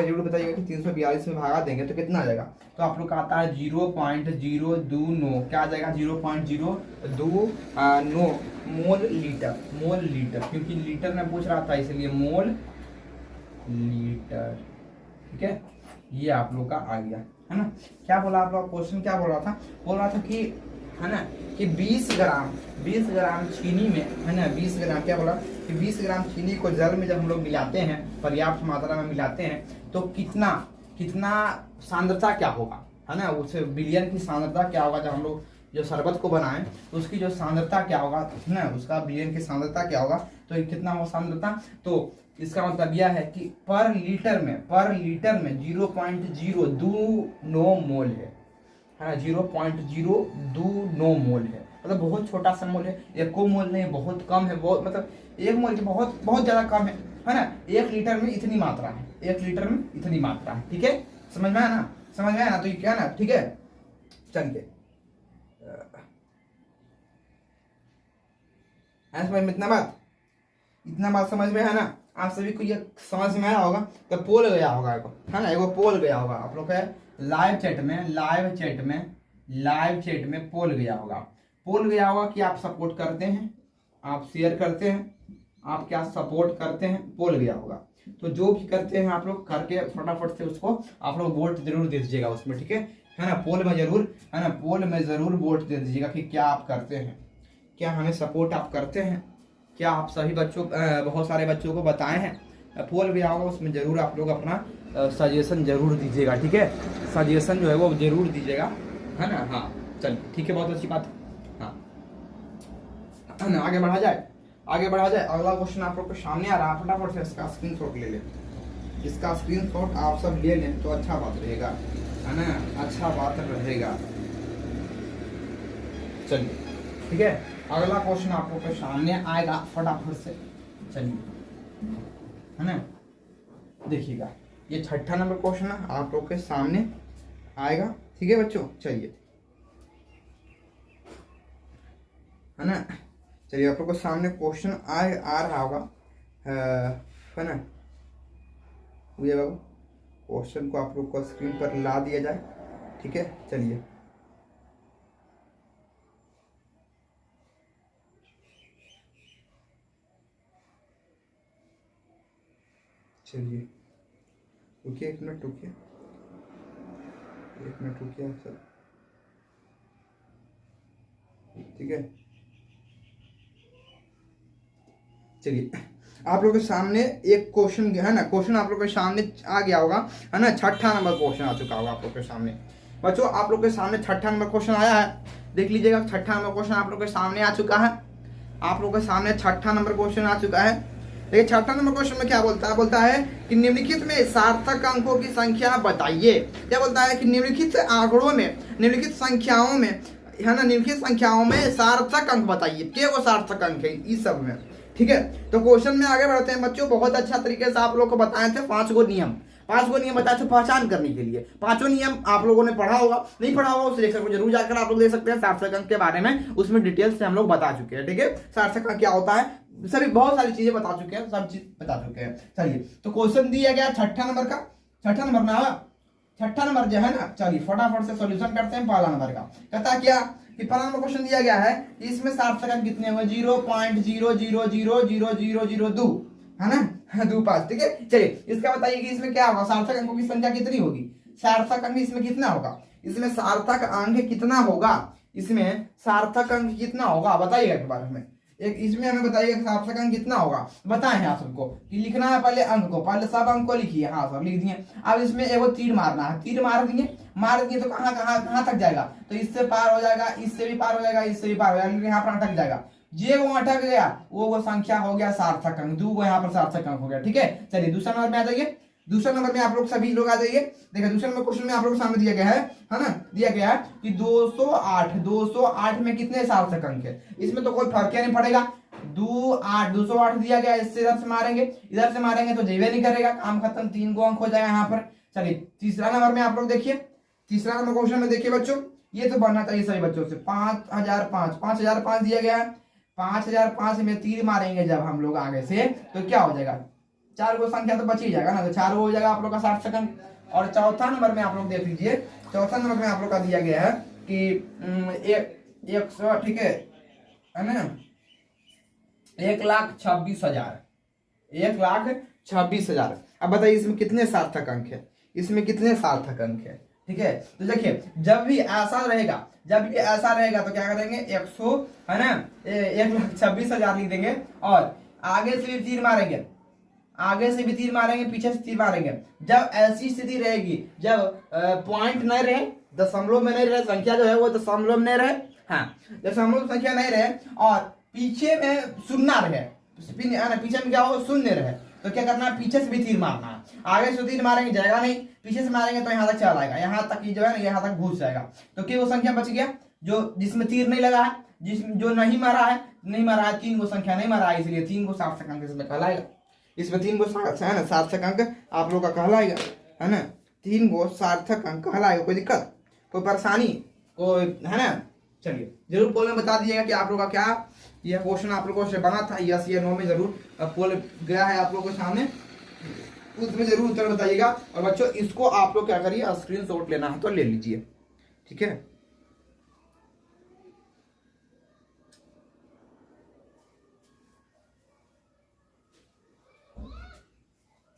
जरूर बताइएगा कि 342 में भागा देंगे तो कितना आ जाएगा। तो आप लोग का आता है 0.029, क्या आ जाएगा, 0.029 मोल लीटर, क्योंकि लीटर में पूछ रहा था इसलिए मोल लीटर, ठीक है। ये आप लोग का आ गया, है ना। क्या बोला आप लोग, क्वेश्चन क्या बोल रहा था कि, है ना, कि 20 ग्राम चीनी में, है ना, 20 ग्राम, क्या बोला कि 20 ग्राम चीनी को जल में जब हम लोग मिलाते हैं, पर्याप्त मात्रा में मिलाते हैं, तो कितना सांद्रता क्या होगा, है ना, उस बिलियन की सांद्रता क्या होगा। जब हम लोग जो शरबत को बनाएं तो उसकी जो सांद्रता क्या होगा, है ना, उसका बिलियन की सांद्रता क्या होगा, तो कितना हो सांद्रता। तो इसका मतलब यह है कि पर लीटर में 0.029 मोल है ना, 0.029 मोल है, मतलब बहुत छोटा सा मोल है, एको मोल नहीं, बहुत कम है, बहुत, मतलब 1 मोल की बहुत ज्यादा कम है ना। 1 लीटर में इतनी मात्रा है, 1 लीटर में इतनी मात्रा है, ठीक है, समझ में आया ना, तो ये क्या ना, ठीक है। चलिए, समझ में इतना बात समझ में है ना। आप सभी को ये समझ में आया होगा। तो पोल गया होगा, है ना, एगो पोल गया होगा आप लोग के लाइव चैट में पोल गया होगा कि आप सपोर्ट करते हैं, आप शेयर करते हैं, आप क्या सपोर्ट करते हैं, पोल गया होगा। तो जो भी करते हैं आप लोग करके फटाफट से उसको आप लोग वोट जरूर दे दीजिएगा उसमें, ठीक है ना। पोल में जरूर वोट दे दीजिएगा कि क्या आप करते हैं, क्या हमें सपोर्ट आप करते हैं, क्या आप सभी बच्चों, बहुत सारे बच्चों को बताए हैं। पोल भी आओगा, उसमें जरूर आप लोग अपना सजेशन जरूर दीजिएगा, ठीक है। सजेशन जो है वो जरूर दीजिएगा, है ना। हाँ चलिए, ठीक है, बहुत अच्छी बात है। हाँ, है ना, आगे बढ़ा जाए। अगला क्वेश्चन आप लोग के सामने आ रहा है, फटाफट से इसका स्क्रीनशॉट ले लें। इसका स्क्रीनशॉट आप सब ले लें तो अच्छा बात रहेगा, है ना, अच्छा बात रहेगा। चलिए, ठीक है, अगला क्वेश्चन आप लोग के सामने आएगा, फटाफट से चलिए, है ना। देखिएगा, ये 6ठा नंबर क्वेश्चन है, आप लोग के सामने आएगा, ठीक है बच्चों। चलिए, है ना, चलिए, आप लोग के सामने क्वेश्चन आ रहा होगा, है ना। ये बाबू, क्वेश्चन को आप लोग को स्क्रीन पर ला दिया जाए, ठीक है। चलिए, रुकिए, 1 मिनट रुकिए सर, ठीक है। चलिए, आप लोगों के सामने एक क्वेश्चन है ना, क्वेश्चन आप लोग के सामने आ गया होगा, है ना। 6ठा नंबर क्वेश्चन आ चुका होगा आप लोग के सामने। बच्चों, आप लोग के सामने 6ठा नंबर क्वेश्चन आया है, देख लीजिएगा। 6ठा नंबर क्वेश्चन आप लोग के सामने आ चुका है, आप लोग के सामने 6ठा नंबर क्वेश्चन आ चुका है। देखिए, 6ठा नंबर क्वेश्चन में क्या बोलता है कि निम्नलिखित में सार्थक अंकों की संख्या बताइए। क्या बोलता है कि निम्नलिखित आंकड़ों में, निम्नलिखित संख्याओं में, है ना, निम्नलिखित संख्याओं में सार्थक अंक बताइए। क्या वो सार्थक अंक है इस सब में, ठीक है। तो क्वेश्चन में आगे बढ़ते हैं बच्चों। बहुत अच्छा तरीके से आप लोग को बताए थे 5 गो नियम बताए थे पहचान करने के लिए। 5 नियम आप लोगों ने पढ़ा होगा, नहीं पढ़ा होगा उस लेक्चर को जरूर जाकर आप लोग देख सकते हैं। सार्थक अंक के बारे में उसमें डिटेल से हम लोग बता चुके हैं, ठीक है। सार्थक अंक क्या होता है, सभी बहुत सारी चीजें बता चुके हैं, सब चीज बता चुके हैं। चलिए, तो क्वेश्चन दिया गया 6ठा नंबर का, छठा नंबर में आया। छठा नंबर जो है ना, चलिए फटाफट से सॉल्यूशन करते हैं पहला नंबर का। कहता क्या कि पहला नंबर क्वेश्चन दिया गया है कि इसमें सार्थक अंक कितने हुए, 0.0000002 है ना, 25, ठीक है। चलिए इसका बताइए कि इसमें क्या होगा, सार्थक अंकों की संख्या कितनी होगी, सार्थक अंक इसमें कितना होगा, इसमें सार्थक अंक कितना होगा, इसमें सार्थक अंक कितना होगा बताइएगा एक बार हमें, एक इसमें हमें बताइएगा सार्थक अंक कितना होगा, बताएं आप सबको कि लिखना है पहले अंक को, पहले सब अंक को लिखिए, हाँ सर लिख दिए। अब इसमें एगो तीर मारना है, तीर मार दिए तो कहाँ कहाँ कहाँ तक जाएगा, तो इससे पार हो जाएगा, इससे भी पार हो जाएगा, इससे भी पार हो जाएगा, यहाँ पर अटक जाएगा, जे वो अटक गया वो संख्या हो गया सार्थक अंक, दो यहाँ पर सार्थक अंक हो गया, ठीक है। चलिए दूसरा नंबर में आ जाइए, दूसरा नंबर में आप लोग सभी लोग आ जाइए। देखिए दूसरे नंबर क्वेश्चन में आप लोग के सामने दिया गया है ना, दिया गया है कि 208 में कितने सार्थक अंक है, इसमें तो कोई फर्क नहीं पड़ेगा, 208 दिया गया, इससे इधर से मारेंगे, इधर से मारेंगे तो जेबे नहीं करेगा, काम खत्म, 3 गो अंक हो जाएगा यहाँ पर। चलिए तीसरा नंबर में आप लोग देखिए, तीसरा नंबर क्वेश्चन में देखिए बच्चों, ये तो बनना चाहिए सभी बच्चों से, 5005 दिया गया है, 5005 में तीर मारेंगे जब हम लोग आगे से तो क्या हो जाएगा, 4 गो संख्या तो बच ही जाएगा ना, तो 4 गो हो जाएगा आप लोग का सार्थक अंक। और चौथा नंबर में आप लोग देख लीजिए, चौथा नंबर में आप लोग का दिया गया है कि 100, ठीक है ना, 1,26,000, 1,26,000। अब बताइए इसमें कितने सार्थक अंक है, इसमें कितने सार्थक अंक है, ठीक है। तो देखिए जब भी ऐसा रहेगा, जब भी ऐसा रहेगा तो क्या करेंगे, 100 है ना, 1,26,000 लिख देंगे, और आगे से भी तीर मारेंगे, आगे से भी तीर मारेंगे, पीछे से तीर मारेंगे। जब ऐसी स्थिति रहेगी, जब पॉइंट नहीं रहे, दशमलव में नहीं रहे, संख्या जो है वो दशमलव में नहीं रहे, हाँ दशमलव संख्या नहीं रहे, और पीछे में शून्य रहे, पीछे में क्या हो, शून्य रहे, तो क्या करना है, पीछे से भी तीर मारना है। आगे से तीर मारेंगे जाएगा नहीं, पीछे से मारेंगे तो यहाँ तक चला आएगा, यहाँ तक जो है ना, यहाँ तक घुस जाएगा। तो क्या वो संख्या बच गया, जो जिसमें तीर नहीं लगा है, जो नहीं मारा है, 3 गो संख्या नहीं मारा है, इसलिए 3 गो सार्थक अंक इसमें कहलाएगा, इसमें 3 गो है ना सार्थक अंक आप लोग का कहलाएगा, है ना, 3 गो सार्थक अंक कहलाएगा। कोई दिक्कत, कोई परेशानी, कोई है ना, चलिए जरूर पोल में बता दीजिएगा कि आप लोग का क्या यह क्वेश्चन आप लोगों से बना था, यस या नो में जरूर पोल गया है आप लोगों के सामने, उसमें जरूर उत्तर बताइएगा। और बच्चों इसको आप लोग क्या करिए, स्क्रीनशॉट लेना है तो ले लीजिए, ठीक है।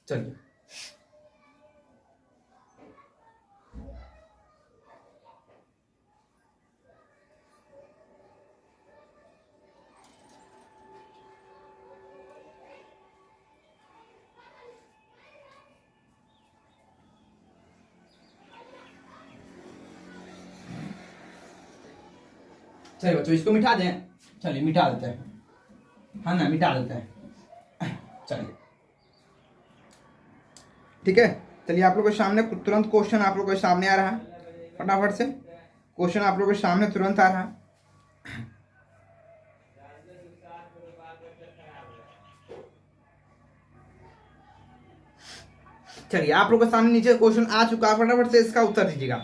चलिए चलिए बच्चों इसको मिटा दें, चलिए मिटा देते हैं, है ना, मिटा देते हैं, चलिए ठीक है। चलिए आप लोगों के सामने तुरंत क्वेश्चन आप लोगों के सामने आ रहा है, फटाफट से क्वेश्चन आप लोगों के सामने तुरंत आ रहा है। चलिए आप लोगों के सामने नीचे क्वेश्चन आ चुका है, फटाफट से इसका उत्तर दीजिएगा।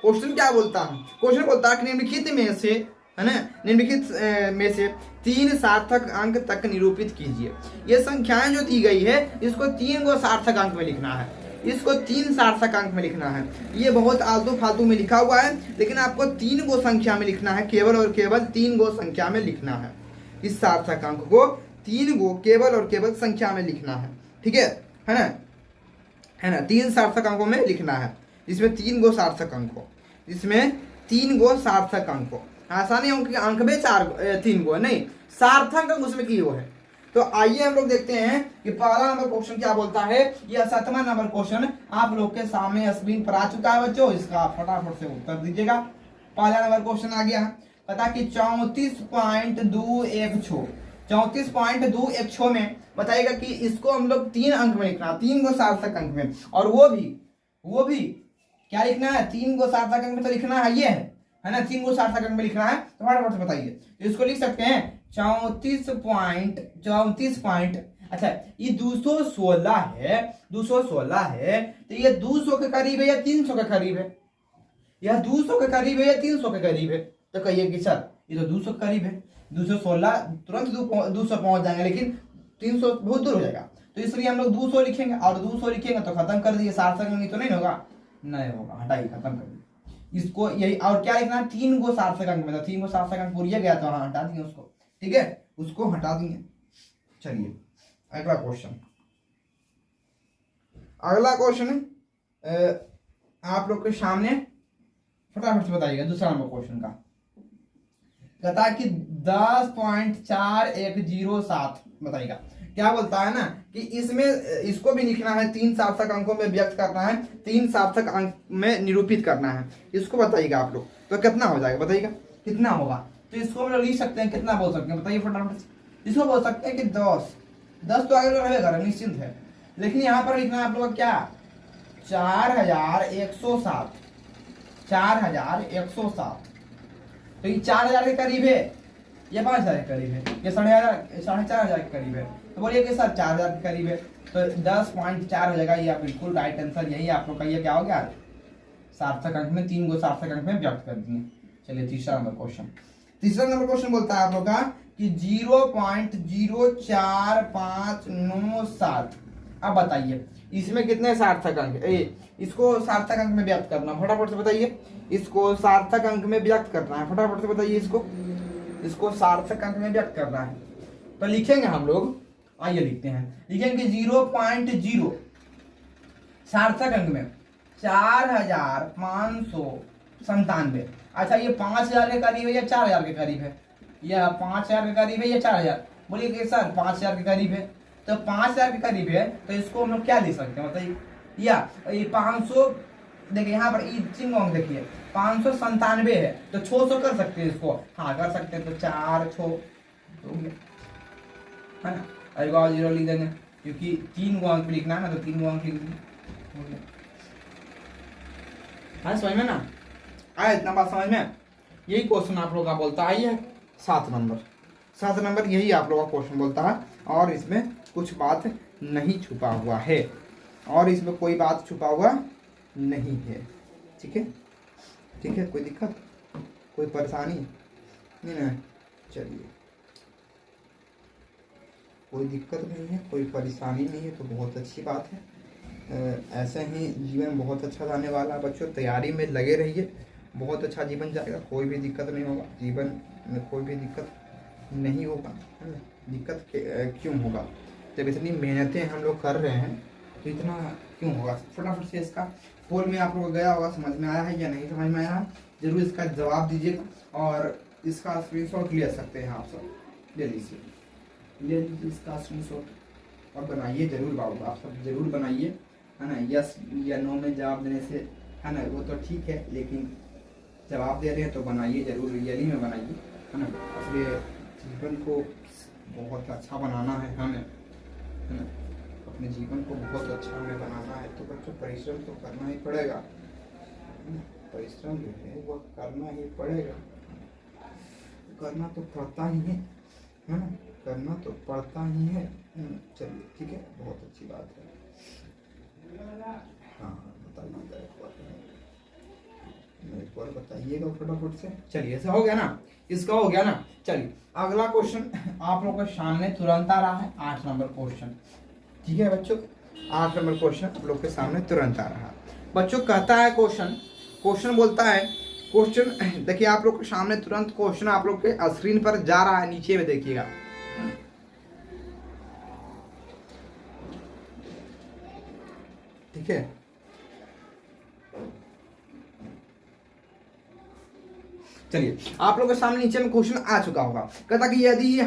क्वेश्चन क्या बोलता है, क्वेश्चन बोलता है कि निम्नलिखित में से, है ना, निम्नलिखित में से 3 सार्थक अंक तक निरूपित कीजिए। ये संख्याएं जो दी गई है इसको 3 गो सार्थक अंक में लिखना है, इसको 3 सार्थक अंक में लिखना है। ये बहुत आलतू फालतू में लिखा हुआ है, लेकिन आपको 3 गो संख्या में लिखना है, केवल और केवल 3 गो संख्या में लिखना है। इस सार्थक अंक को 3 गो केवल और केवल संख्या में लिखना है, ठीक है ना, है ना, 3 सार्थक अंकों में लिखना है। इसमें 3 गो सार्थक अंक हो, इसमें 3 गो सार्थक अंक हो, ऐसा नहीं हो कि अंक में 3 गो नहीं, सार्थक अंक उसमें की हो है। तो आइए हम लोग देखते हैं कि पहला नंबर क्वेश्चन क्या बोलता है। यह 7वां नंबर क्वेश्चन आप लोग के सामने स्क्रीन पर आ चुका है बच्चों, इसका फटाफट से उत्तर दीजिएगा। पहला नंबर क्वेश्चन आ गया, पता कि 34.216 में बताएगा कि इसको हम लोग 3 अंक में लिखना, 3 गो सार्थक अंक में, और वो भी क्या लिखना है, 3 गो सार्थक अंक में तो लिखना है, ये है ना, 3 गो सार्थक अंक में लिखना है। तो फटाफट से बताइए, तो इसको लिख सकते हैं 34 अच्छा ये 216 है, 216 है, तो ये 200 के करीब है या 300 के करीब है, यह 200 के करीब है या 300 के करीब है, तो कहिए कि सर ये तो 200 के करीब है, 216 तुरंत 200 पहुंच जाएंगे, लेकिन 300 बहुत दूर हो जाएगा, तो इसलिए हम लोग 200 लिखेंगे, और 200 लिखेंगे तो खत्म कर दिए, सार्थक अंक तो नहीं होगा, नहीं होगा, हटाइए, खत्म कर दिए इसको। यही और क्या लिखना है, 3 गो सार्थक अंक में, 3 गो सार्थक अंक पूरी गया तो हाँ हटा दिए उसको, ठीक है, उसको हटा दिए। चलिए अगला क्वेश्चन, अगला क्वेश्चन आप लोग के सामने, फटाफट से बताइएगा दूसरा नंबर क्वेश्चन का। कहता है कि 10.4107 बताइएगा। क्या बोलता है ना कि इसमें इसको भी लिखना है, 3 सार्थक अंकों में व्यक्त करना है, 3 सार्थक अंक में निरूपित करना है, इसको बताइएगा आप लोग। तो कितना हो जाएगा बताइएगा, कितना होगा। तो इसको हम लोग लिख सकते हैं, कितना बोल सकते हैं बताइए फटाफट से। इसको बोल सकते हैं कि 10 तो आगे रहेगा निश्चिंत है, लेकिन यहाँ पर लिखना है आप लोग का क्या, 4107, 4107। तो ये 4000 के करीब है, ये 5000 के करीब है, ये 4,500 के करीब है। तो बोलिए कि सर 4000 के करीब है, तो 10.4 हो जाएगा। ये बिल्कुल राइट आंसर, यही आप लोग का ये क्या हो गया, सार्थक अंक में 3 गो सार्थक अंक में व्यक्त कर दिए। चलिए तीसरा नंबर क्वेश्चन, तीसरा नंबर क्वेश्चन बोलता है आप लोग का कि 0.04597। अब बताइए इसमें कितने सार्थक अंक, इसको सार्थक अंक में व्यक्त करना, फटाफट से बताइए, इसको सार्थक अंक में व्यक्त करना है, फटाफट से बताइए, इसको सार्थक अंक में व्यक्त करना है। तो लिखेंगे हम लोग, आइए लिखते हैं, लिखेंगे 0.0 सार्थक अंक में 4597। अच्छा ये 5000 के करीब है या 4000 के करीब है, या 5000 के करीब है या 4000, बोलिए कि सर 5000 के करीब है। तो 5000 के करीब है, तो इसको हम लोग क्या लिख सकते हैं बताइए, या ये 500, देखिए यहाँ पर चिन्ह अंक देखिए 597 है, तो 600 कर सकते हैं इसको, हाँ कर सकते हैं। तो 4 6 हो गया है ना, और 0 लिख देंगे क्योंकि 3 गो अंक लिखना है ना, तो 3 गो अंक लिख देंगे, हो गया। हाँ समझ में ना आया, इतना बात समझ में। यही क्वेश्चन आप लोग का बोलता है, ये 7 नंबर यही आप लोग का क्वेश्चन बोलता है, और इसमें कुछ बात नहीं छुपा हुआ है, और इसमें कोई बात छुपा हुआ नहीं है, ठीक है, ठीक है, कोई दिक्कत, कोई परेशानी नहीं ना। चलिए कोई दिक्कत नहीं है, कोई परेशानी नहीं है, तो बहुत अच्छी बात है। ऐसे ही जीवन बहुत अच्छा जाने वाला है बच्चों, तैयारी में लगे रहिए, बहुत अच्छा जीवन जाएगा, कोई भी दिक्कत नहीं होगा, जीवन में कोई भी दिक्कत नहीं होगा, है ना। दिक्कत क्यों होगा, जब इतनी मेहनतें हम लोग कर रहे हैं तो इतना क्यों होगा। फटाफट से इसका पोल में आप लोग गया होगा, समझ में आया है या नहीं समझ में आया है, जरूर इसका जवाब दीजिएगा, और इसका स्क्रीनशॉट ले सकते हैं आप सब, ले लीजिए इसका स्क्रीनशॉट और बनाइए जरूर बाबू, आप सब जरूर बनाइए, है ना। यस या नो में जवाब देने से, है ना, वो तो ठीक है, लेकिन जवाब दे रहे हैं तो बनाइए जरूर, रियली में बनाइए, है ना। अपने जीवन को बहुत अच्छा बनाना है हमें, है ना, अपने जीवन को बहुत अच्छा हमें बनाना है, तो बच्चों परिश्रम तो करना ही पड़ेगा, परिश्रम जो है वो करना ही पड़ेगा, करना तो पड़ता ही है ना, करना तो पड़ता ही है। चलिए ठीक है, बहुत अच्छी बात है। हाँ बताना एक बार बताइएगा फटाफट से। चलिए ऐसा हो गया ना, इसका हो गया ना। चलिए अगला क्वेश्चन आप लोगों के सामने तुरंत आ रहा है, 8 नंबर क्वेश्चन, ठीक है बच्चों, 8 नंबर क्वेश्चन आप लोग के सामने तुरंत आ रहा है। बच्चों कहता है क्वेश्चन बोलता है, क्वेश्चन देखिए आप लोग के सामने तुरंत क्वेश्चन आप लोग के स्क्रीन पर जा रहा है, नीचे में देखिएगा, ठीक है। चलिए आप लोग के सामने नीचे में क्वेश्चन आ चुका होगा। कहता कि यदि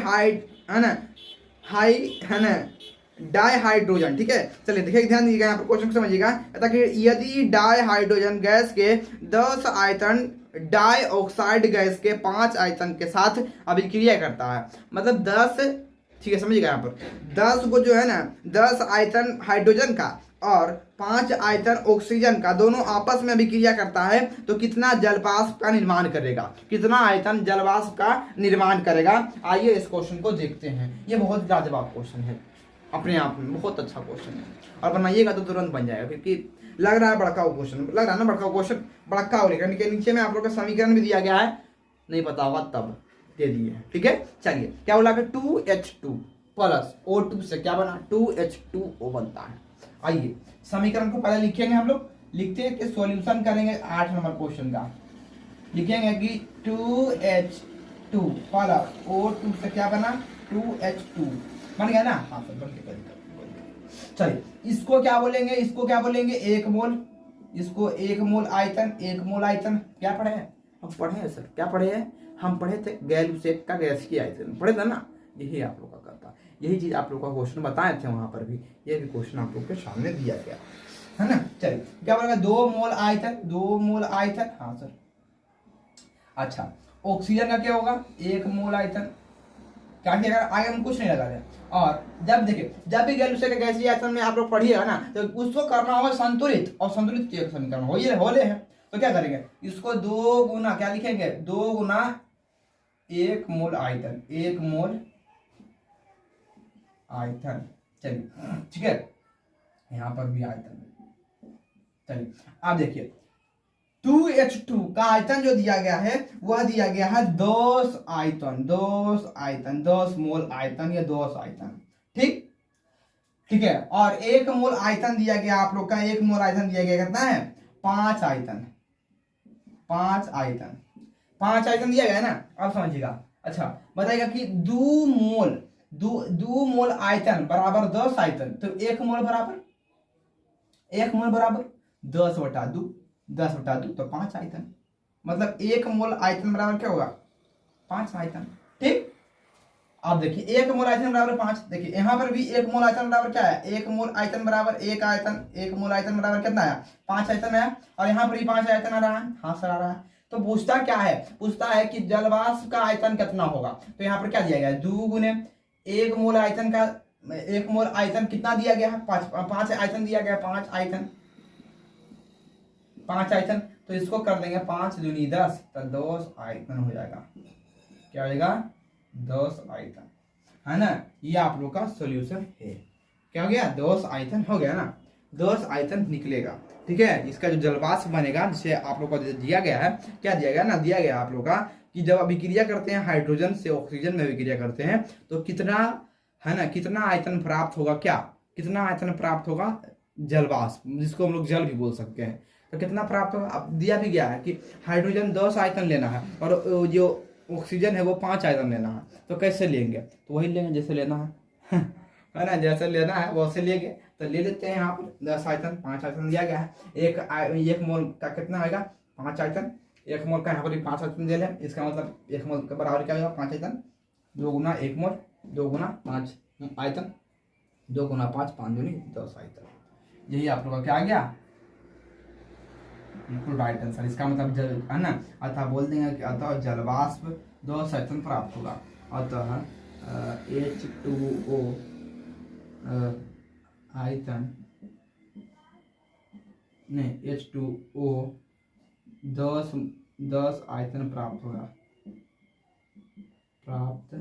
डाई हाइड्रोजन, ठीक है, चलिए देखिए ध्यान दीजिएगा यहाँ पर क्वेश्चन को समझिएगा। कहता कि यदि डाई हाइड्रोजन गैस के 10 आयतन डाई ऑक्साइड गैस के 5 आयतन के साथ अभिक्रिया करता है, मतलब 10, ठीक है समझिएगा, यहाँ पर 10 को जो है ना, 10 आयतन हाइड्रोजन का और 5 आयतन ऑक्सीजन का दोनों आपस में अभिक्रिया करता है, तो कितना जलवाष्प का निर्माण करेगा, कितना आयतन जलवाष्प का निर्माण करेगा। आइए इस क्वेश्चन को देखते हैं, ये बहुत लाजवाब क्वेश्चन है, अपने आप में बहुत अच्छा क्वेश्चन है, और बनाइएगा तो तुरंत बन जाएगा, क्योंकि लग रहा है बड़का क्वेश्चन, लग रहा है ना बड़का क्वेश्चन, बड़का हो लेकिन नीचे में आप लोग का समीकरण भी दिया गया है, नहीं पता होगा तब दे दिए, ठीक है। चलिए क्या बोला, 2H2 प्लस O2 से क्या बना 2H2O बनता है। आइए समीकरण को पहले लिखेंगे, हम लोग लिखते हैं कि सॉल्यूशन करेंगे 8 नंबर क्वेश्चन का। लिखेंगे कि 2H2 प्लस O2 से क्या बना 2H2 बन गया ना। हाँ सर बन गया। चलिए इसको क्या बोलेंगे, इसको क्या बोलेंगे 1 मोल, इसको 1 मोल आयतन, 1 मोल आयतन क्या पढ़े हैं हम, पढ़े हैं सर, क्या पढ़े हैं हम, पढ़े थे गैल्यूसेक का गैस की आयतन पढ़े था ना। यही आप लोग का करता, यही चीज आप लोग का क्वेश्चन बताए थे वहां पर भी, ये भी क्वेश्चन आप लोग के सामने दिया गया है ना। चलिए क्या बोलेगा 2 मोल आयतन, 2 मोल आयतन। हाँ सर अच्छा ऑक्सीजन का क्या होगा 1 मोल आयतन, क्या किया आगे हम कुछ नहीं लगा रहे। और जब देखिए जब भी गैल्यूसेक गैसीय आयतन में आप लोग पढ़िएगा ना तो उसको करना होगा संतुलित, और संतुलित एक समीकरण हो ये होले है तो क्या करेंगे इसको 2 गुना क्या लिखेंगे 2 गुना 1 मोल आयतन, 1 मोल आयतन। चलिए ठीक है यहां पर भी आयतन। चलिए आप देखिए 2H2 का आयतन जो दिया गया है वह दिया गया है 10 आयतन, 10 आयतन, 10 मोल आयतन या 10 आयतन। ठीक ठीक है। और 1 मोल आयतन दिया गया आप लोग का, 1 मोल आयतन दिया गया कितना है 5 आयतन, 5 आयतन, 5 आयतन दिया गया है ना। अब समझिएगा अच्छा बताइएगा कि 2 मोल आयतन बराबर 10 आयतन, तो 1 मोल बराबर 1 मोल बराबर 10/2, 10/2 तो 5 आयतन, मतलब 1 मोल आयतन बराबर क्या होगा 5 आयतन। ठीक आप देखिए 1 मोल आयतन बराबर 5, देखिए यहाँ पर भी 1 मोल आयतन बराबर क्या है 1 मोल आयतन बराबर 1 आयतन, 1 मोल आयतन बराबर कितना आया 5 आयतन आया, और यहाँ पर भी 5 आयतन आ रहा है। हाँ सर आ रहा है। तो पूछता क्या है, पूछता है कि जलवाष्प का आयतन कितना होगा, तो यहाँ पर क्या दिया गया है 2 गुने 1 मोल आयतन का, 1 मोल आयतन कितना दिया गया है 5 आयतन दिया गया, 5 आयतन, 5 आयतन। तो इसको कर देंगे 5 दूनी 10 तो 10 आयतन हो जाएगा, क्या हो जाएगा 10 आयतन, है ना। ये आप लोग का सॉल्यूशन है, क्या हो गया 10 आयतन हो गया ना, 10 आयतन निकलेगा। ठीक है इसका जो जलवाष्प बनेगा जिसे आप लोग को दिया गया है, क्या दिया गया ना, दिया गया आप लोग का कि जब अभिक्रिया करते हैं हाइड्रोजन से ऑक्सीजन में अभिक्रिया करते हैं तो कितना है ना, कितना आयतन प्राप्त होगा, क्या कितना आयतन प्राप्त होगा जलवाष्प, जिसको हम लोग जल भी बोल सकते हैं। तो कितना प्राप्त होगा अब दिया भी गया है कि हाइड्रोजन 10 आयतन लेना है और जो ऑक्सीजन है वो 5 आयतन लेना है। तो कैसे लेंगे, तो वही लेंगे जैसे लेना है है ना, जैसे लेना है वैसे लेंगे। तो ले लेते हैं यहाँ पर 10 आयतन, 5 आयतन दिया गया है। एक मोल का कितना आएगा 5 आयतन, 1 मोल का यहाँ पर भी 5 आयतन दे लें, इसका मतलब 1 मोल के बराबर क्या होगा 5 आयतन, 2 गुना 1 मोल 2 गुना 5 आयतन, 2 गुना 5 5 दूनी 10 आयतन। यही आप लोग का क्या आ गया बिल्कुल राइट आंसर। इसका मतलब जल है ना, अतः बोल देंगे कि अतः जलवाष्प 10 आयतन प्राप्त होगा। अतः H2O आयतन नहीं H2O 10 आयतन प्राप्त होगा, प्राप्त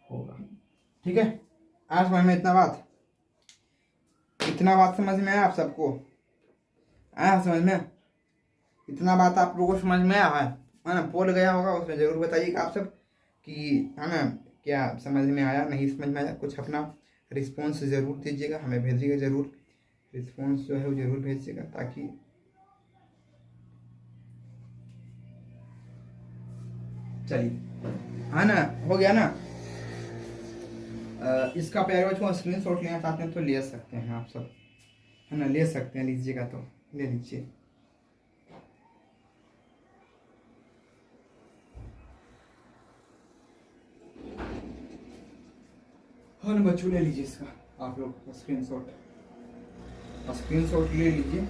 होगा। ठीक है आज समझ में इतना बात समझ में आया आप सबको, आया समझ में, इतना बात आप लोगों को समझ में आया है ना, बोल गया होगा उसमें जरूर बताइएगा आप सब कि है ना क्या समझ में आया नहीं समझ में आया, कुछ अपना रिस्पॉन्स ज़रूर दीजिएगा, हमें भेजिएगा ज़रूर, रिस्पॉन्स जो है वो ज़रूर भेजिएगा ताकि चलिए है ना हो गया ना। इसका पैराग्राफ स्क्रीन शॉट लेना चाहते हैं तो ले सकते हैं आप सब, है ना ले सकते हैं, लीजिएगा तो ले लीजिए। हाँ ना बच्चों ले लीजिए इसका आप लोग स्क्रीनशॉट ले लीजिए,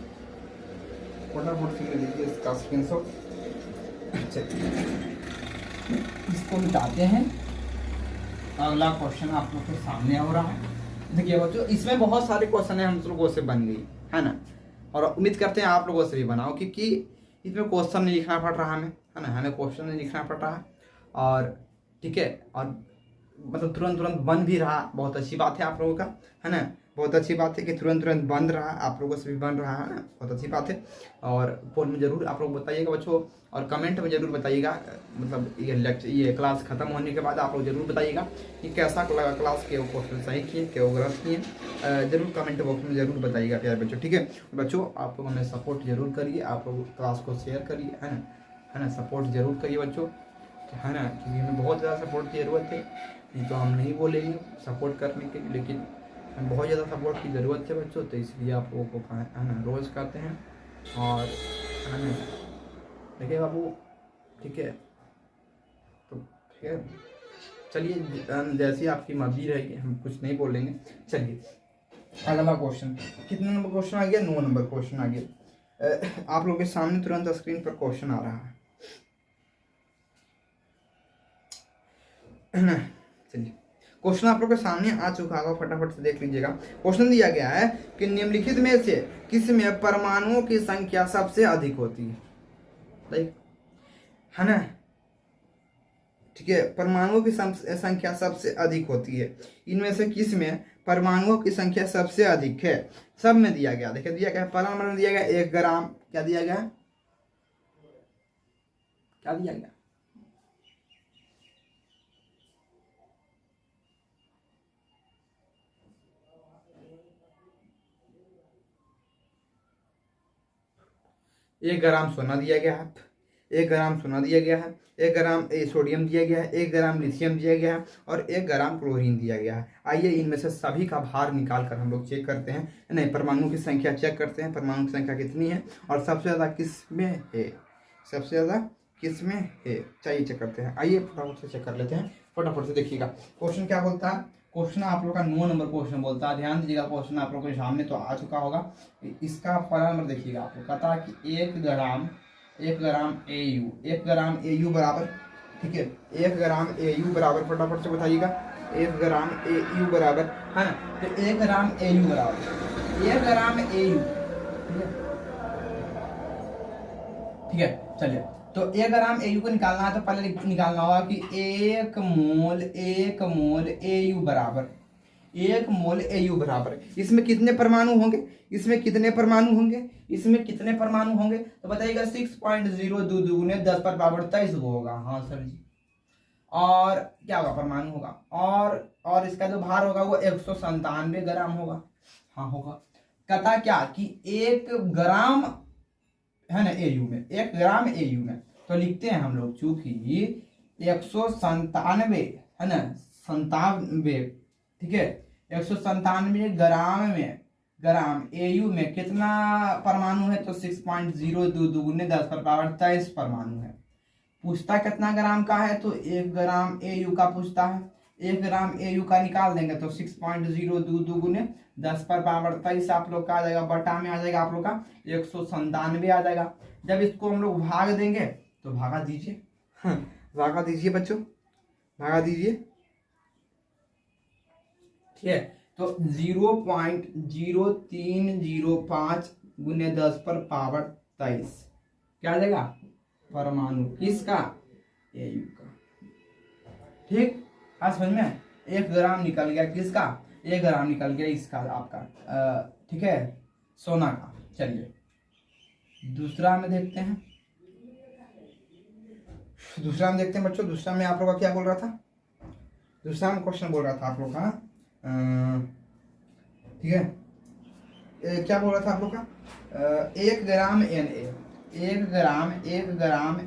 फटाफट से ले लीजिए इसका स्क्रीनशॉट। चलिए इसको मिटाते हैं, अगला क्वेश्चन आप लोग के सामने हो रहा है। देखिए बच्चों इसमें बहुत सारे क्वेश्चन है हम लोगों से बन गई है ना, और उम्मीद करते हैं आप लोगों से भी बनाओ क्योंकि इसमें क्वेश्चन नहीं लिखना पड़ रहा हमें, है ना, हमें क्वेश्चन नहीं लिखना पड़ रहा है। और ठीक है और मतलब तुरंत बन भी रहा, बहुत अच्छी बात है आप लोगों का, है ना। बहुत अच्छी बात है कि तुरंत तुरंत बन रहा है, आप लोगों से भी बन रहा है ना, बहुत अच्छी बात है। और फोन में ज़रूर आप लोग बताइएगा बच्चों, और कमेंट में ज़रूर बताइएगा, मतलब ये क्लास ख़त्म होने के बाद आप लोग ज़रूर बताइएगा कि कैसा लगा क्लास, के क्वेश्चन सही किए, के गलत किए, ज़रूर कमेंट बॉक्स में ज़रूर बताइएगा प्यारे बच्चों, ठीक है। बच्चों आप लोग हमें सपोर्ट जरूर करिए, आप लोग क्लास को शेयर करिए, है ना, सपोर्ट जरूर करिए बच्चों, है ना, क्योंकि हमें बहुत ज़्यादा सपोर्ट की ज़रूरत है। नहीं तो हम नहीं बोलेंगे सपोर्ट करने के लिए, लेकिन हमें बहुत ज़्यादा सपोर्ट की ज़रूरत है बच्चों, तो इसलिए आप लोगों को है ना रोज़ करते हैं। और है ना, देखिए बाबू, ठीक है, तो ठीक है, चलिए जैसी आपकी मर्जी रहेगी, हम कुछ नहीं बोलेंगे। चलिए अगला क्वेश्चन, कितना नंबर क्वेश्चन आ गया, 9 नंबर क्वेश्चन आ गया। आप लोगों के सामने तुरंत स्क्रीन पर क्वेश्चन आ रहा है। चलिए क्वेश्चन आप लोग के सामने आ चुका होगा, फटाफट से देख लीजिएगा। क्वेश्चन दिया गया है कि निम्नलिखित में से किस में परमाणुओं की संख्या सबसे अधिक होती है, है ना, ठीक है, परमाणुओं की संख्या सबसे अधिक होती है, इनमें से किस में परमाणुओं की संख्या सबसे अधिक है। सब में दिया गया, देखिए दिया गया, पहला नंबर में दिया गया 1 ग्राम, क्या दिया गया, क्या दिया गया, एक ग्राम सोना दिया गया है, 1 ग्राम सोना दिया गया है, 1 ग्राम सोडियम दिया गया है, 1 ग्राम लिथियम दिया गया है, और 1 ग्राम क्लोरीन दिया गया है। आइए इनमें से सभी का भार निकाल कर हम लोग चेक करते हैं, नहीं परमाणु की संख्या चेक करते हैं, परमाणु की संख्या कितनी है और सबसे ज़्यादा किस में है, सबसे ज़्यादा किस में है, चाहिए चेक करते हैं। आइए फटाफट से चेक कर लेते हैं, फटाफट से देखिएगा क्वेश्चन क्या बोलता है। क्वेश्चन आप लोग का 9 नंबर क्वेश्चन बोलता है, ध्यान दीजिएगा, क्वेश्चन आप लोग के सामने तो आ चुका होगा। इसका पहला नंबर देखिएगा, आपको कहता है कि 1 ग्राम AU, 1 ग्राम AU बराबर, ठीक है, 1 ग्राम AU बराबर, फटाफट से बताइएगा, 1 ग्राम AU बराबर, है ना, तो 1 ग्राम AU बराबर 1 ग्राम AU, ठीक है, चलिए, तो 1 ग्राम AU को निकालना है, तो पहले निकालना होगा कि 1 मोल AU बराबर, 1 मोल AU बराबर, इसमें कितने परमाणु होंगे, इसमें कितने परमाणु होंगे, इसमें कितने परमाणु होंगे, तो बताइएगा 6.02 दुगुने 10 पर पावर 23 होगा, हाँ सर जी। और क्या होगा, परमाणु होगा, और इसका जो भार होगा वो 197 ग्राम होगा, हाँ होगा। कहता क्या कि 1 ग्राम, है ना, AU में, 1 ग्राम AU में, तो लिखते हैं हम लोग, चूंकि 197, है ना, 97, ठीक है, 197 ग्राम AU में कितना परमाणु है, तो 6.02 दुगुने 10 पर पावर 23 परमाणु है। पूछता कितना ग्राम का है, तो 1 ग्राम AU का पूछता है, 1 ग्राम AU का निकाल देंगे तो 6.02 दुगुने 10 पर पावर 23 आप लोग का आ जाएगा, बटा में आ जाएगा आप लोग का 197 आ जाएगा। जब इसको हम लोग भाग देंगे तो भागा दीजिए, भागा दीजिए बच्चों, भागा दीजिए, ठीक है, तो 0.0305 गुने 10 पर पावर 23 क्या आ जाएगा, परमाणु किसका, AU का, ठीक, आज समझ में, 1 ग्राम निकल गया किसका, 1 ग्राम निकल गया इसका आपका, ठीक है, सोना का। चलिए दूसरा में देखते हैं, दूसरा में देखते हैं बच्चों, दूसरा में आप लोग का क्या बोल रहा था, दूसरा में क्वेश्चन बोल रहा था आप लोग का, ठीक है, क्या बोल रहा था आप लोग का, 1 ग्राम Na, 1 ग्राम Na, 1 ग्राम Na,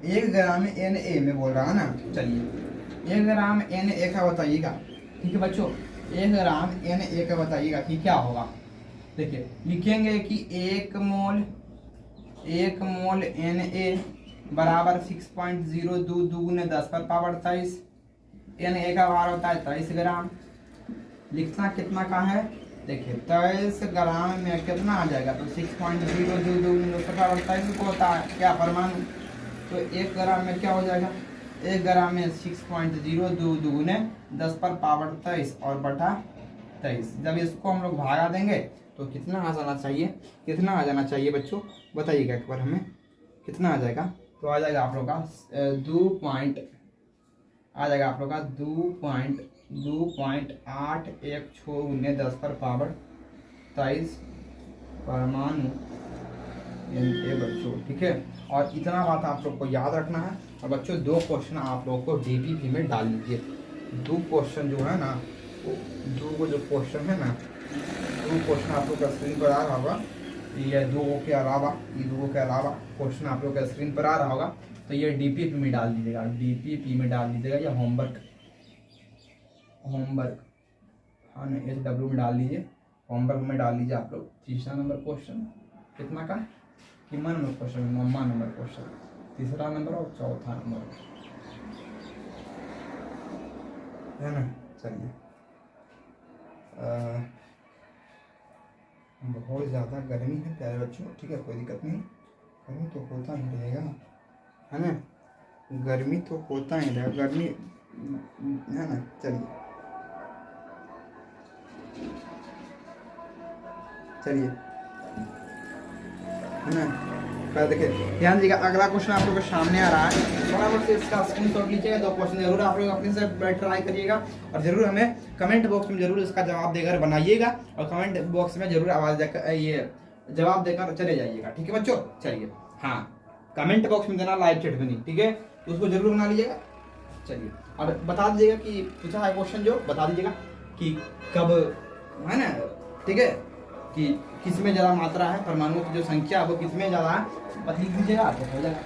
1 ग्राम Na में बोल रहा है ना। चलिए 1 ग्राम Na का बताइएगा, ठीक है बच्चों, 1 ग्राम Na का बताइएगा कि क्या होगा। देखिए लिखेंगे कि 1 मोल Na बराबर 6.02 दुगुने 10 पर पावर 23, Na का भार होता है 23 ग्राम। लिखना कितना का है, देखिए 23 ग्राम में कितना आ जाएगा, तो 6.02 दुगुने 10 पर पावर 23 को होता है क्या, परमाणु, तो 1 ग्राम में क्या हो जाएगा, 1 ग्राम में 6.02 दुगुने 10 पर पावर 23 और बटा 23। जब इसको हम लोग भागा देंगे तो कितना आ जाना चाहिए, कितना आ जाना चाहिए बच्चों, बताइएगा एक बार हमें, कितना आ जाएगा, तो आ जाएगा आप लोग का आ जाएगा आप लोग का 2.2.816 10 पर पावर 23 परमाणु ये बच्चों, ठीक है। और इतना बात आप लोग को याद रखना है। और बच्चों 2 क्वेश्चन आप लोग को डीपीपी में डाल लीजिए। 2 क्वेश्चन जो है ना, वो 2 जो क्वेश्चन है ना, 2 क्वेश्चन आप लोग का स्क्रीन पर आ रहा होगा। ये 2 के अलावा क्वेश्चन आप लोग का स्क्रीन पर आ रहा होगा, तो ये डीपीपी में डाल दीजिएगा, डीपीपी में डाल दीजिएगा, या होमवर्क हाँ ना, SW में डाल लीजिए, होमवर्क में डाल लीजिए आप लोग। तीसरा नंबर क्वेश्चन कितना का, कितना नंबर क्वेश्चन, 9वां नंबर क्वेश्चन, तीसरा नंबर और चौथा नंबर है ना। चलिए बहुत ज़्यादा गर्मी है प्यारे बच्चों, ठीक है, कोई दिक्कत नहीं, गर्मी तो होता ही रहेगा, है ना, गर्मी तो होता ही रहेगा, गर्मी है ना। चलिए है ना, पर देखिए ध्यान दीजिएगा, अगला क्वेश्चन आप लोग के सामने आ रहा है, बराबर से इसका स्क्रीनशॉट लीजिएगा। 2 क्वेश्चन जरूर आप लोग अपने से ट्राई करिएगा, और जरूर हमें कमेंट बॉक्स में जरूर इसका जवाब देकर बनाइएगा, और कमेंट बॉक्स में जरूर आवाज देकर ये जवाब देकर चले जाइएगा, ठीक है बच्चों। चलिए हाँ, कमेंट बॉक्स में देना, लाइव चैट में नहीं, ठीक है, उसको जरूर बना लीजिएगा। चलिए और बता दीजिएगा कि पूछा है क्वेश्चन, जो बता दीजिएगा कि कब, है ना, ठीक है, कि किसमें ज़्यादा मात्रा है, परमाणुओं की जो संख्या है वो किसमें ज़्यादा है, बस लिख दीजिएगा तो हो जाएगा।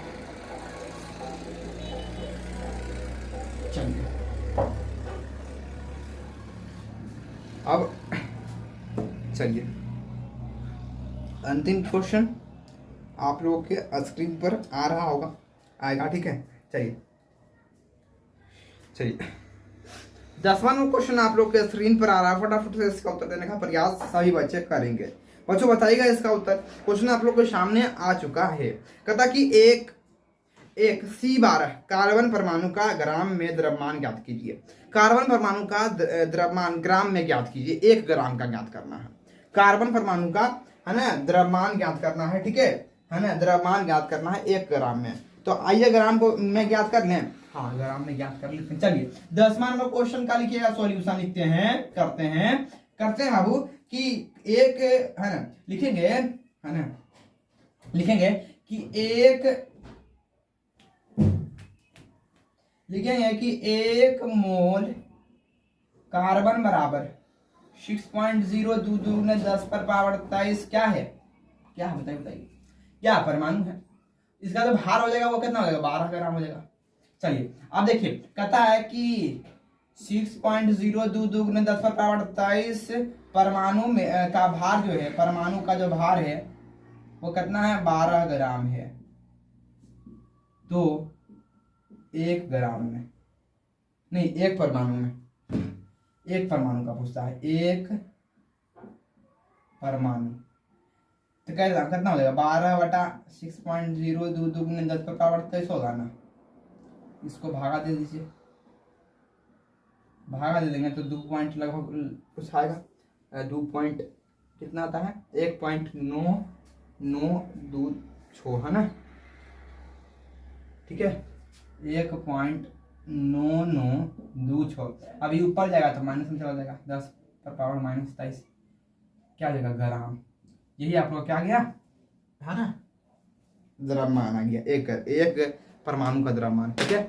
चलिए अब चलिए अंतिम क्वेश्चन आप लोगों के स्क्रीन पर आ रहा होगा, आएगा, ठीक है। चलिए 10वां क्वेश्चन आप लोग के स्क्रीन पर आ रहा है, फटाफट से इसका उत्तर देने का प्रयास सभी बच्चे करेंगे। बच्चों बताइएगा इसका उत्तर। क्वेश्चन आप लोग के सामने आ चुका है, कहता कि एक C12 कार्बन परमाणु का ग्राम में द्रव्यमान ज्ञात कीजिए। कार्बन परमाणु का द्रव्यमान ग्राम में ज्ञात कीजिए, 1 ग्राम का ज्ञात करना है। कार्बन परमाणु का, है ना, द्रव्यमान ज्ञात करना है, ठीक है ना, द्रव्यमान ज्ञात करना है 1 ग्राम में। तो आइए ग्राम को में ज्ञात कर लें, हाँ ग्राम में ज्ञात कर लेते हैं। चलिए 10वां नंबर क्वेश्चन का लिखिएगा, सॉल्यूशन लिखते हैं, करते हैं बाबू, कि एक, है ना, लिखेंगे, है ना, लिखेंगे कि एक मोल कार्बन बराबर 6.022 ने 10 पर पावर 23 क्या है, बताइए क्या परमाणु है। इसका जो भार हो जाएगा वो कितना हो जाएगा, 12 ग्राम हो जाएगा। चलिए अब देखिए, कहता है कि 6.022 ने 10 पर पावर 23 परमाणु में का भार जो है, परमाणु का जो भार है वो कितना है, 12 ग्राम है। तो 1 ग्राम में नहीं, 1 परमाणु में, 1 परमाणु का पूछता है, 1 परमाणु, तो कितना हो जाएगा, 12/6.022 ने 10 पर पावर 23 होगा ना। इसको भागा दे दीजिए, भागा दे देंगे तो 2 पॉइंट लगभग कुछ आएगा, 2 पॉइंट कितना आता है, 1.9926 है ना, ठीक है, 1.9926। अभी ऊपर जाएगा तो माइनस में चला जाएगा, 10 पर पावर -23 क्या जाएगा, ग्राम। यही आप लोग क्या गया है ना, द्रव्यमान आ गया, एक परमाणु का द्रव्यमान, ठीक है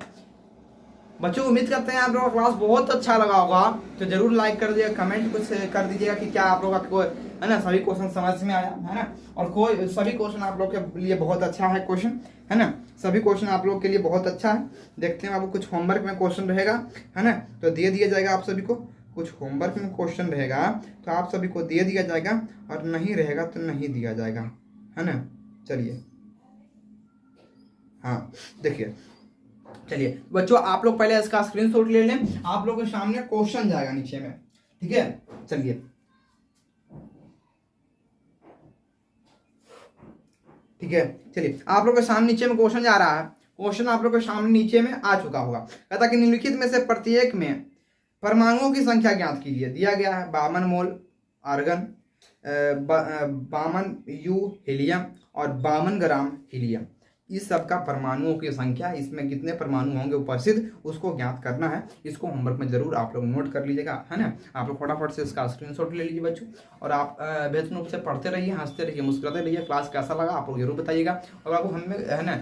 बच्चों। उम्मीद करते हैं आप लोगों का क्लास बहुत अच्छा लगा होगा, तो जरूर लाइक कर दीजिएगा, कमेंट कुछ कर दीजिएगा कि क्या आप लोगों को, है ना, सभी क्वेश्चन समझ में आया, है ना, और कोई सभी क्वेश्चन आप लोग के लिए बहुत अच्छा है क्वेश्चन, है ना, सभी क्वेश्चन आप लोग के लिए बहुत अच्छा है। देखते हैं आपको कुछ होमवर्क में क्वेश्चन रहेगा, है ना, तो दे दिया जाएगा आप सभी को, कुछ होमवर्क में क्वेश्चन रहेगा तो आप सभी को दे दिया जाएगा, और नहीं रहेगा तो नहीं दिया जाएगा, है ना। चलिए हाँ देखिए, चलिए बच्चों आप लोग पहले इसका स्क्रीनशॉट ले लें, आप लोगों के सामने क्वेश्चन जाएगा नीचे में, ठीक है। चलिए ठीक है, चलिए आप लोग के सामने नीचे में क्वेश्चन जा रहा है, क्वेश्चन आप लोग के सामने नीचे में आ चुका होगा। कहता कि निम्नलिखित में से प्रत्येक में परमाणुओं की संख्या ज्ञात कीजिए। दिया गया है 52 मोल आर्गन, 52 U हीलियम और 52 ग्राम हीलियम। इस सब का परमाणुओं की संख्या, इसमें कितने परमाणु होंगे उपस्थित, उसको ज्ञात करना है। इसको होमवर्क में जरूर आप लोग नोट कर लीजिएगा, है ना। आप लोग फटाफट से इसका स्क्रीनशॉट ले लीजिए बच्चों, और आप बेहतरीन रूप से पढ़ते रहिए, हंसते रहिए, मुस्कुराते रहिए। क्लास कैसा लगा आप लोग जरूर बताइएगा। और आपको हमें, है ना,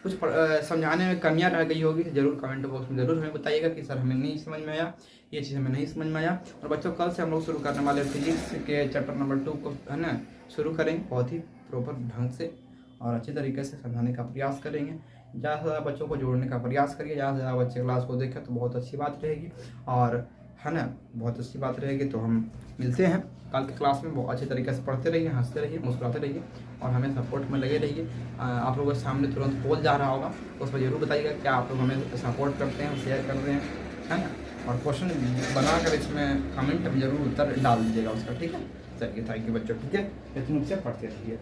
कुछ समझाने में कमियां रह गई होगी, जरूर कमेंट बॉक्स में जरूर हमें बताइएगा कि सर हमें नहीं समझ में आया, ये चीज़ हमें नहीं समझ में आया। और बच्चों कल से हम लोग शुरू करने वाले फिजिक्स के चैप्टर नंबर 2 को, है ना, शुरू करेंगे बहुत ही प्रॉपर ढंग से और अच्छे तरीके से समझाने का प्रयास करेंगे। ज़्यादा से ज़्यादा बच्चों को जोड़ने का प्रयास करिए, ज़्यादा से ज़्यादा बच्चे क्लास को देखें तो बहुत अच्छी बात रहेगी, और है ना, बहुत अच्छी बात रहेगी। तो हम मिलते हैं कल की क्लास में। बहुत अच्छे तरीके से पढ़ते रहिए, हंसते रहिए, मुस्कुराते रहिए, और हमें सपोर्ट में लगे रहिए। आप लोगों के सामने तुरंत पोल जा रहा होगा, उस पर जरूर बताइएगा क्या आप लोग हमें सपोर्ट करते हैं, शेयर कर रहे हैं, है ना। और क्वेश्चन बनाकर इसमें कमेंट में जरूर उत्तर डाल दीजिएगा उसका, ठीक है। चलिए, थैंक यू बच्चों, ठीक है, इतने से पढ़ते रहिए।